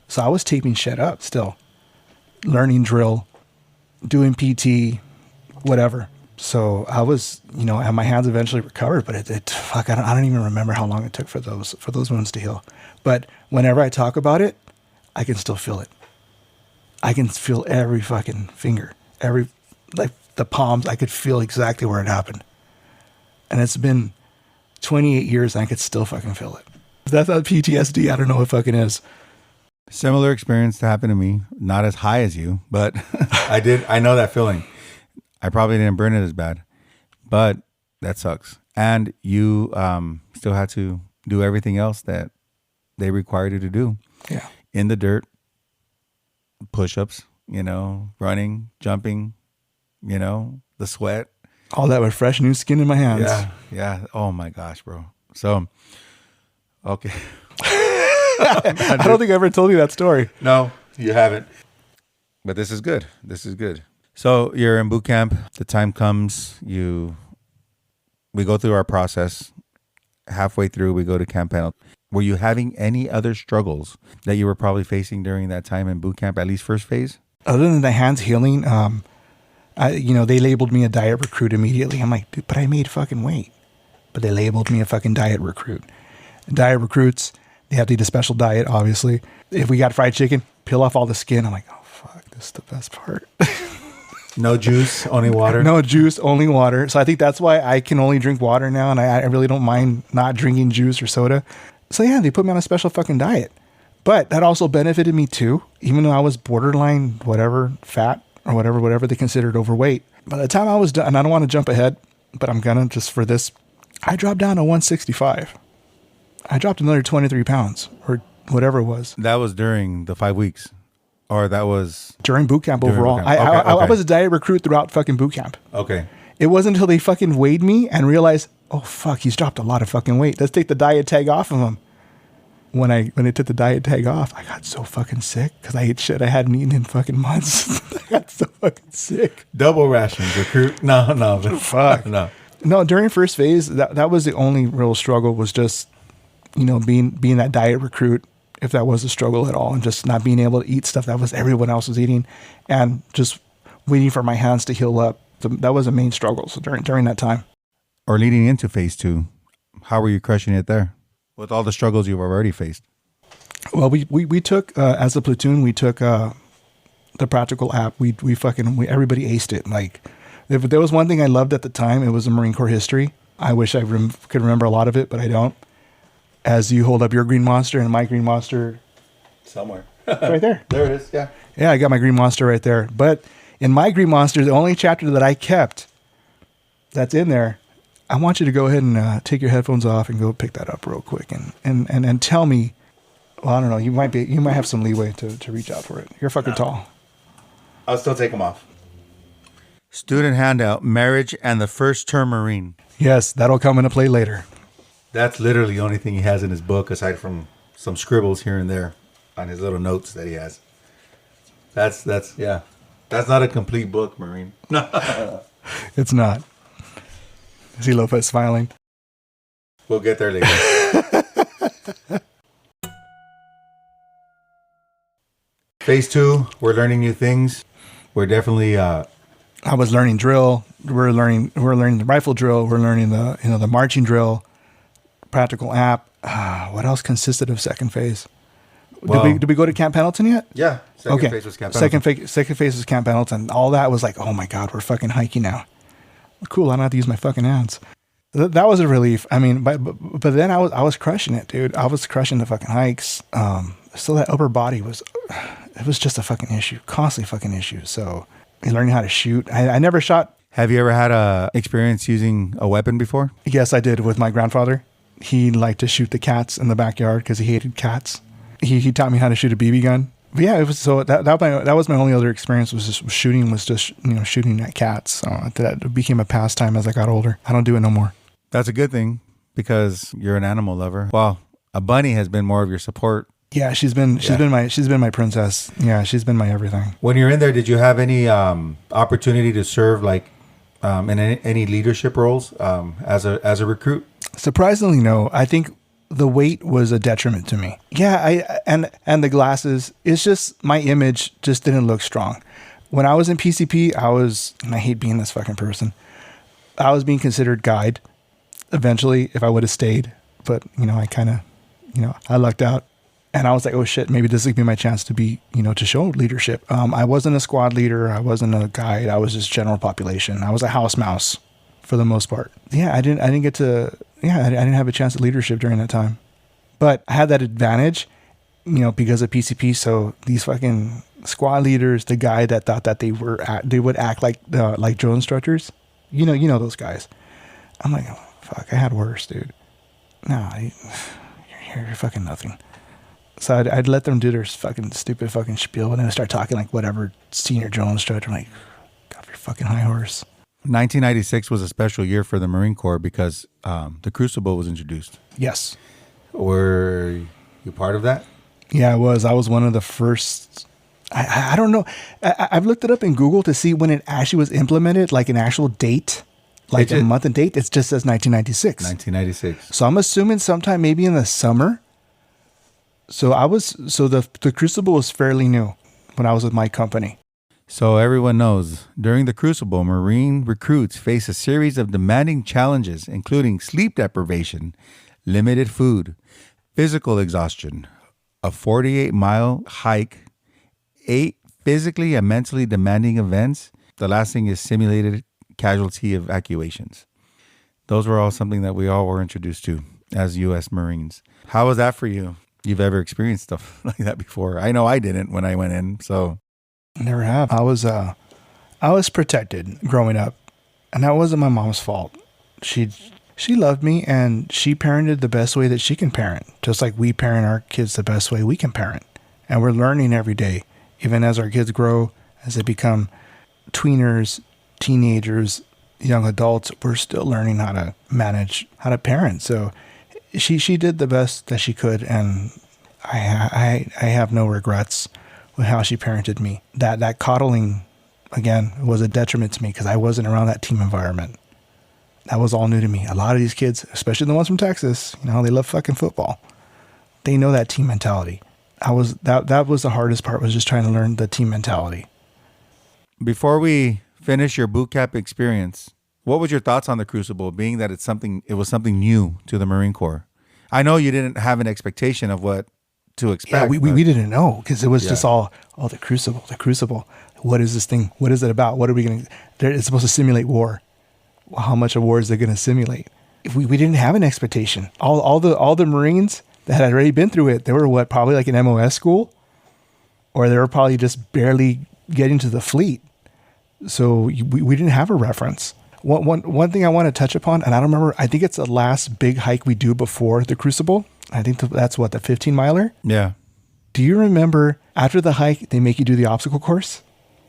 So I was taping shit up still. Learning drill, doing PT, whatever. So I was, and my hands eventually recovered, but I don't even remember how long it took for those wounds to heal. But whenever I talk about it, I can still feel it. I can feel every fucking finger, like the palms. I could feel exactly where it happened. And it's been 28 years and I could still fucking feel it. If that's not PTSD, I don't know what fucking is. Similar experience happened to me. Not as high as you, but I know that feeling. I probably didn't burn it as bad, but that sucks. And you still had to do everything else that they required you to do. Yeah. In the dirt, push-ups, running, jumping, the sweat. All that with fresh new skin in my hands. Yeah. Oh my gosh, bro. So, okay. I don't think I ever told you that story. No, you haven't. But this is good. So you're in boot camp. The time comes. We go through our process. Halfway through, we go to camp panel. Were you having any other struggles that you were probably facing during that time in boot camp, at least first phase? Other than the hands healing, they labeled me a diet recruit immediately. I'm like, dude, but I made fucking weight. But they labeled me a fucking diet recruit. Diet recruits, they have to eat a special diet, obviously. If we got fried chicken, peel off all the skin. I'm like, oh, fuck, this is the best part. No juice, only water? No juice, only water. So I think that's why I can only drink water now, and I really don't mind not drinking juice or soda. So yeah, they put me on a special fucking diet. But that also benefited me too, even though I was borderline, fat or whatever they considered overweight. By the time I was done, and I don't want to jump ahead, but I'm gonna just for this, I dropped down to 165. I dropped another 23 pounds or whatever it was. That was during the 5 weeks? Or that was... During boot camp overall. Boot camp. Okay. I was a diet recruit throughout fucking boot camp. Okay. It wasn't until they fucking weighed me and realized, oh fuck, he's dropped a lot of fucking weight. Let's take the diet tag off of him. When they took the diet tag off, I got so fucking sick because I ate shit I hadn't eaten in fucking months. I got so fucking sick. Double rations, recruit? No. Fuck. No, during first phase, that was the only real struggle was just, being that diet recruit, if that was a struggle at all, and just not being able to eat stuff that was everyone else was eating and just waiting for my hands to heal up. That was a main struggle. So during that time. Or leading into phase 2, how were you crushing it there with all the struggles you've already faced? Well, we took, as a platoon, we took the practical app. We everybody aced it. Like, if there was one thing I loved at the time, it was the Marine Corps history. I wish I could remember a lot of it, but I don't. As you hold up your green monster and my green monster. Somewhere. It's right there. There it is, yeah. Yeah, I got my green monster right there. But in my green monster, the only chapter that I kept that's in there, I want you to go ahead and take your headphones off and go pick that up real quick and tell me. Well, I don't know. You might have some leeway to reach out for it. You're fucking tall. I'll still take them off. Student handout: marriage and the first term Marine. Yes, that'll come into play later. That's literally the only thing he has in his book, aside from some scribbles here and there on his little notes that he has. That's yeah. That's not a complete book, Marine. It's not. I see Lopez smiling. We'll get there later. Phase 2, we're learning new things. We're definitely I was learning drill. We're learning the rifle drill. We're learning the marching drill, practical app. What else consisted of second phase? Did we go to Camp Pendleton yet? Yeah. Second phase was Camp Pendleton. Second phase was Camp Pendleton. All that was like, oh my God, we're fucking hiking now. Cool, I don't have to use my fucking hands. That was a relief. I mean, but then I was crushing it, dude. I was crushing the fucking hikes. Still that upper body was just a fucking issue, constantly fucking issue. So learning how to shoot. I never shot. Have you ever had a experience using a weapon before? Yes, I did with my grandfather. He liked to shoot the cats in the backyard because he hated cats. He taught me how to shoot a BB gun. But yeah, it was that was my only other experience was just shooting shooting at cats. So that became a pastime as I got older. I don't do it no more. That's a good thing because you're an animal lover. Well, a bunny has been more of your support. Yeah, she's been my princess. Yeah, she's been my everything. When you're in there, did you have any opportunity to serve like in any leadership roles as a recruit? Surprisingly, no. I think the weight was a detriment to me. Yeah, and the glasses. It's just my image just didn't look strong. When I was in PCP, and I hate being this fucking person. I was being considered guide. Eventually, if I would have stayed, but I kind of, I lucked out, and I was like, oh shit, maybe this would be my chance to be, to show leadership. I wasn't a squad leader. I wasn't a guide. I was just general population. I was a house mouse for the most part. Yeah, I didn't have a chance at leadership during that time, but I had that advantage, because of PCP. So these fucking squad leaders, the guy that thought that they would act like drill instructors, you know those guys. I'm like, oh, fuck, I had worse, dude. No, you're fucking nothing. So I'd let them do their fucking stupid fucking spiel, and then I start talking like whatever senior drill instructor. I'm like, get off your fucking high horse. 1996 was a special year for the Marine Corps because the Crucible was introduced. Yes. Were you part of that? Yeah, I was. I was one of the first. I don't know. I've looked it up in Google to see when it actually was implemented, like an actual date, like a month and date. It just says 1996. 1996. So I'm assuming sometime maybe in the summer. So the Crucible was fairly new when I was with my company. So everyone knows, during the Crucible, Marine recruits face a series of demanding challenges, including sleep deprivation, limited food, physical exhaustion, a 48-mile hike, 8 physically and mentally demanding events. The last thing is simulated casualty evacuations. Those were all something that we all were introduced to as U.S. Marines. How was that for you? You've ever experienced stuff like that before? I know I didn't when I went in, so... Never have. I was protected growing up, and that wasn't my mom's fault. She loved me, and she parented the best way that she can parent, just like we parent our kids the best way we can parent. And we're learning every day, even as our kids grow, as they become tweeners, teenagers, young adults. We're still learning how to manage, how to parent. So she did the best that she could, and I have no regrets with how she parented me. That coddling, again, was a detriment to me because I wasn't around that team environment. That was all new to me. A lot of these kids, especially the ones from Texas, they love fucking football. They know that team mentality. That was the hardest part, was just trying to learn the team mentality. Before we finish your boot camp experience, what was your thoughts on the Crucible, being that it was something new to the Marine Corps? I know you didn't have an expectation of what to expect. Yeah, we didn't know because it was just all, the Crucible. What is this thing? What is it about? What are we going to... It's supposed to simulate war. How much of war is it going to simulate? We didn't have an expectation. All the Marines that had already been through it, they were probably like an MOS school, or they were probably just barely getting to the fleet. So we didn't have a reference. One thing I want to touch upon, and I don't remember, I think it's the last big hike we do before the Crucible. I think that's the 15-miler? Yeah. Do you remember after the hike, they make you do the obstacle course?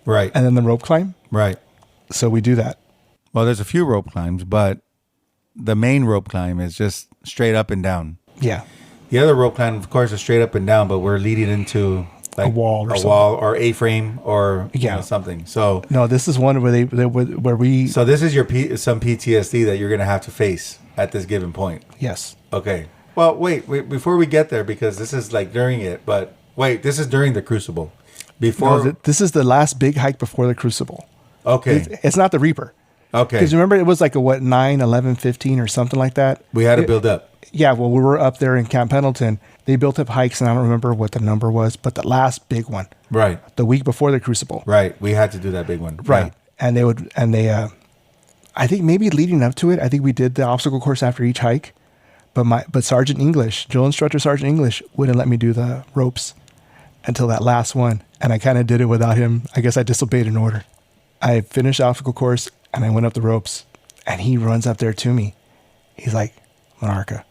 Right. And then the rope climb? Right. So we do that. Well, there's a few rope climbs, but the main rope climb is just straight up and down. Yeah. The other rope climb, of course, is straight up and down, but we're leading into like a wall or a something. wall or A-frame or something. So no, this is one where we. So this is your some PTSD that you're gonna have to face at this given point. Yes. Okay. Well, wait, before we get there, because this is like during it, but wait, this is during the Crucible. Before this is the last big hike before the Crucible. Okay. It's not the Reaper. Okay. Because remember, it was like a 9, 11, 15 or something like that. We had to build up. Yeah, well, we were up there in Camp Pendleton. They built up hikes, and I don't remember what the number was, but the last big one. Right. The week before the Crucible. Right. We had to do that big one. Right. Yeah. And they I think maybe leading up to it, I think we did the obstacle course after each hike, but Sergeant English, drill instructor Sergeant English, wouldn't let me do the ropes until that last one, and I kind of did it without him. I guess I disobeyed an order. I finished the obstacle course, and I went up the ropes, and he runs up there to me. He's like, Monarca,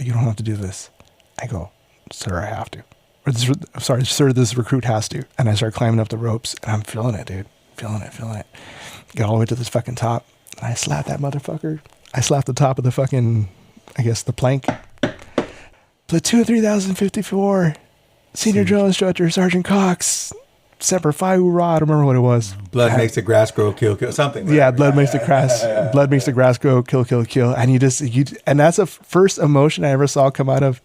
you don't have to do this. I go, sir, I have to. Sir, this recruit has to. And I start climbing up the ropes, and I'm feeling it, dude. Feeling it. Get all the way to this fucking top, and I slapped that motherfucker. I slapped the top of the fucking, I guess, the plank. Platoon 3054, Senior Drill Instructor, Sergeant Cox, Semper Fi Hoorah, I don't remember what it was. Blood makes the grass grow, kill, something. Right? Yeah, blood makes the grass grow, kill. And and that's the first emotion I ever saw come out of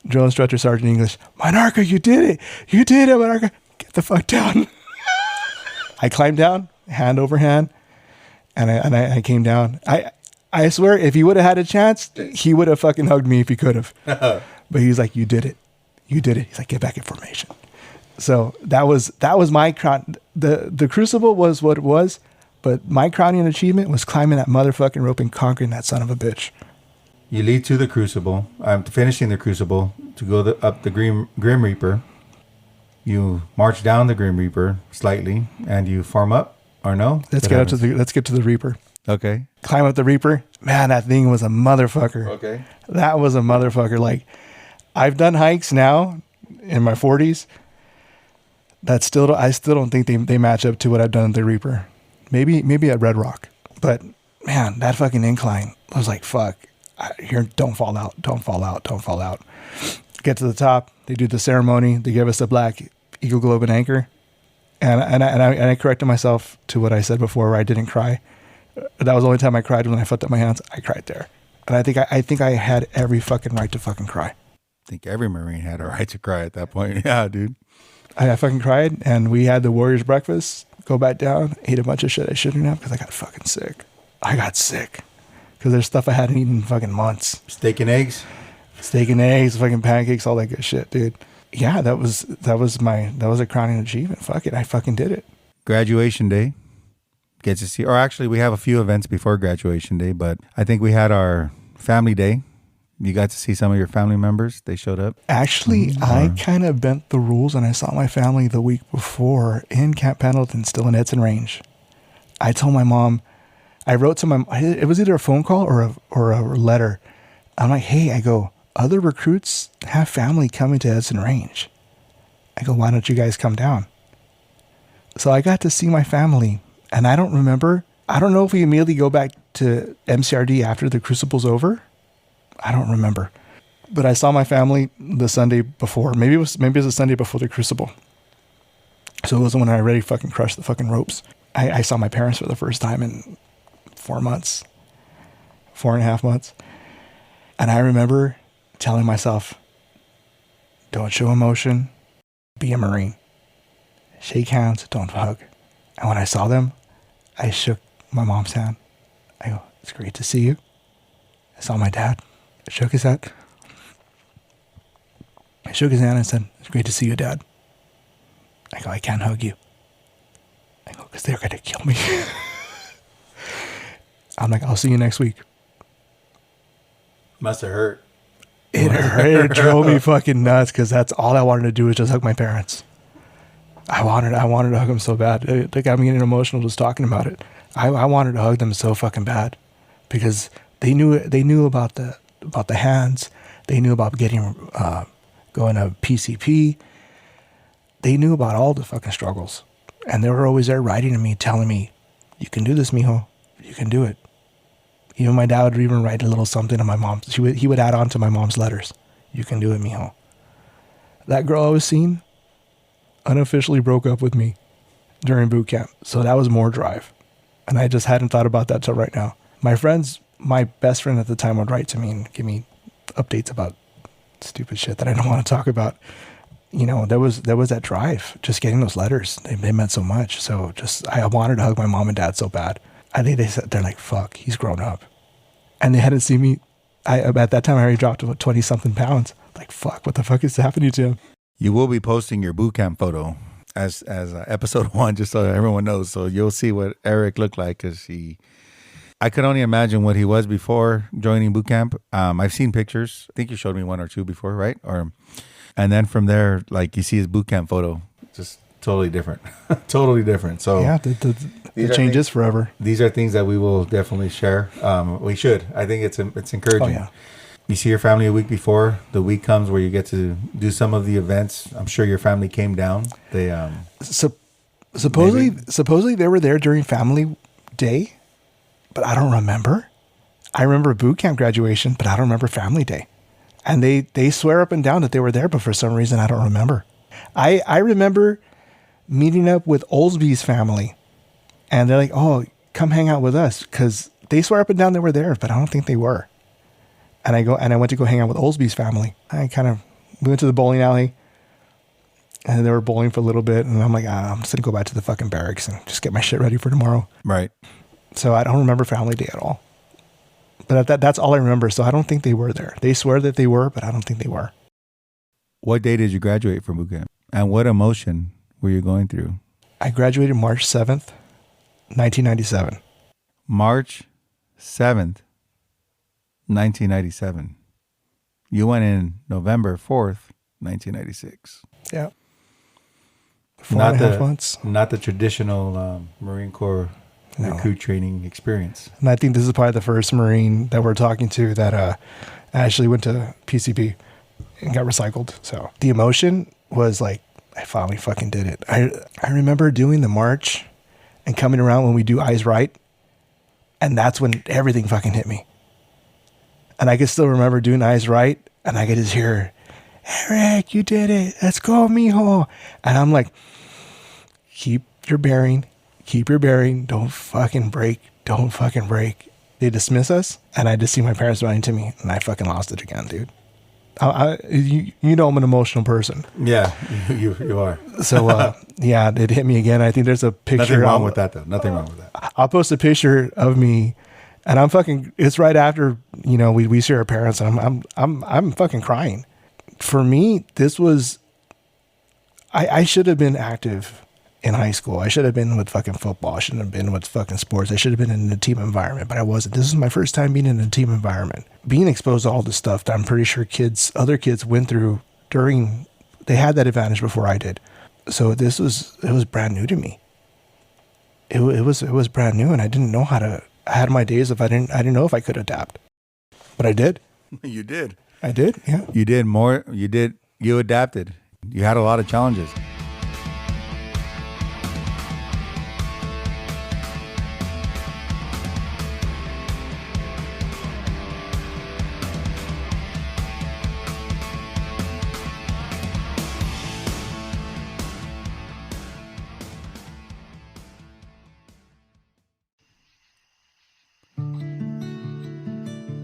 Drill Instructor Sergeant English. Monarca, you did it, Monarca. Get the fuck down. I climbed down, hand over hand, and I came down. I swear, if he would have had a chance, he would have fucking hugged me if he could have. But he's like, you did it. He's like, get back in formation. So that was my crown. The Crucible was what it was, but my crowning achievement was climbing that motherfucking rope and conquering that son of a bitch. You lead to the Crucible. I'm finishing the Crucible to go up the Grim Reaper. You march down the Grim Reaper slightly, and you form up, or no? Let's get to the Reaper. Okay. Climb up the Reaper. Man, that thing was a motherfucker. Okay. That was a motherfucker. Like, I've done hikes now in my 40s. I still don't think they match up to what I've done at the Reaper. Maybe at Red Rock. But man, that fucking incline, I was like, fuck. Don't fall out. Get to the top. They do the ceremony. They give us the black Eagle Globe and Anchor. And I corrected myself to what I said before, where I didn't cry. That was the only time I cried, when I flipped up my hands. I cried there. And I think I had every fucking right to fucking cry. I think every Marine had a right to cry at that point. Yeah, dude. I fucking cried, and we had the Warriors breakfast, go back down, ate a bunch of shit I shouldn't have, because I got fucking sick. Because there's stuff I hadn't eaten in fucking months. Steak and eggs, fucking pancakes, all that good shit, dude. Yeah, that was a crowning achievement. Fuck it, I fucking did it. Graduation day. Get to see, or actually we have a few events before graduation day, but I think we had our family day. You got to see some of your family members. They showed up. Actually, I kind of bent the rules, and I saw my family the week before in Camp Pendleton, still in Edson Range. I told my mom, I wrote to it was either a phone call or a letter. I'm like, hey, I go, other recruits have family coming to Edson Range. I go, why don't you guys come down? So I got to see my family, and I don't know if we immediately go back to MCRD after the Crucible's over. I don't remember, but I saw my family the Sunday before. Maybe it was the Sunday before the Crucible. So it was when I already fucking crushed the fucking ropes. I saw my parents for the first time in 4 months, 4.5 months. And I remember telling myself, don't show emotion, be a Marine. Shake hands, don't hug. And when I saw them, I shook my mom's hand. I go, it's great to see you. I saw my dad. I shook his hand. And said, it's great to see you, Dad. I go, I can't hug you. I go, because they're going to kill me. I'm like, I'll see you next week. Must have hurt. It hurt. It drove me fucking nuts, because that's all I wanted to do was just hug my parents. I wanted to hug them so bad. Like, I'm getting emotional just talking about it. I wanted to hug them so fucking bad, because they knew about the hands. They knew about going to PCP. They knew about all the fucking struggles. And they were always there writing to me, telling me, you can do this, mijo. You can do it. Even my dad would even write a little something to my mom. He would add on to my mom's letters. You can do it, mijo. That girl I was seeing, unofficially broke up with me during boot camp. So that was more drive. And I just hadn't thought about that till right now. My best friend at the time would write to me and give me updates about stupid shit that I don't want to talk about. There was that drive, just getting those letters. They meant so much. So I wanted to hug my mom and dad so bad. I think they're like, fuck, he's grown up. And they hadn't seen me. At that time, I already dropped about 20 something pounds. Like, fuck, what the fuck is happening to him? You will be posting your boot camp photo as episode 1, just so everyone knows. So you'll see what Erik looked like, because I could only imagine what he was before joining boot camp. I've seen pictures. I think you showed me 1 or 2 before, right? And then from there, like, you see his boot camp photo, just totally different. Totally different. So yeah, the change is forever. These are things that we will definitely share. We should. I think it's encouraging. Oh, yeah. You see your family a week before. The week comes where you get to do some of the events. I'm sure your family came down. They supposedly they were there during family day, but I don't remember. I remember boot camp graduation, but I don't remember family day. And they swear up and down that they were there, but for some reason I don't remember. I remember meeting up with Olsby's family, and they're like, "Oh, come hang out with us," because they swear up and down they were there, but I don't think they were. And I went to go hang out with Olsby's family. We went to the bowling alley, and they were bowling for a little bit, and I'm like, I'm just gonna go back to the fucking barracks and just get my shit ready for tomorrow. Right. So I don't remember family day at all. But that's all I remember. So I don't think they were there. They swear that they were, but I don't think they were. What day did you graduate from boot camp? And what emotion were you going through? I graduated March 7th, 1997. March 7th, 1997. You went in November 4th, 1996. Yeah. 4.5 months. Not the traditional Marine Corps recruit training experience. And I think this is probably the first Marine that we're talking to that actually went to PCP and got recycled. So the emotion was like, I finally fucking did it. I remember doing the march and coming around when we do Eyes Right. And that's when everything fucking hit me. And I can still remember doing Eyes Right. And I could just hear, "Erik, you did it. Let's go, mijo." And I'm like, keep your bearing. Don't fucking break. They dismiss us. And I just see my parents running to me. And I fucking lost it again, dude. You know I'm an emotional person. Yeah, you are. So, yeah, it hit me again. I think there's a picture. Nothing wrong with that, though. Nothing wrong with that. I'll post a picture of me. And it's right after, we see our parents, and I'm fucking crying. For me, this was, I should have been active in high school. I should have been with fucking football. I shouldn't have been with fucking sports. I should have been in a team environment, but I wasn't. This is my first time being in a team environment. Being exposed to all this stuff that I'm pretty sure other kids went through they had that advantage before I did. So it was brand new to me. It was brand new, and I didn't know I had my days I didn't know if I could adapt, but I did. You did. I did. Yeah. You did more. You did. You adapted. You had a lot of challenges.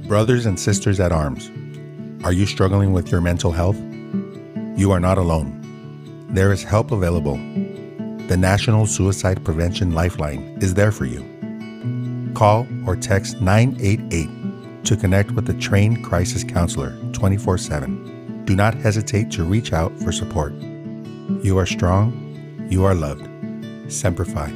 Brothers and sisters at arms, are you struggling with your mental health? You are not alone. There is help available. The National Suicide Prevention Lifeline is there for you. Call or text 988 to connect with a trained crisis counselor 24/7. Do not hesitate to reach out for support. You are strong. You are loved. Semper Fi.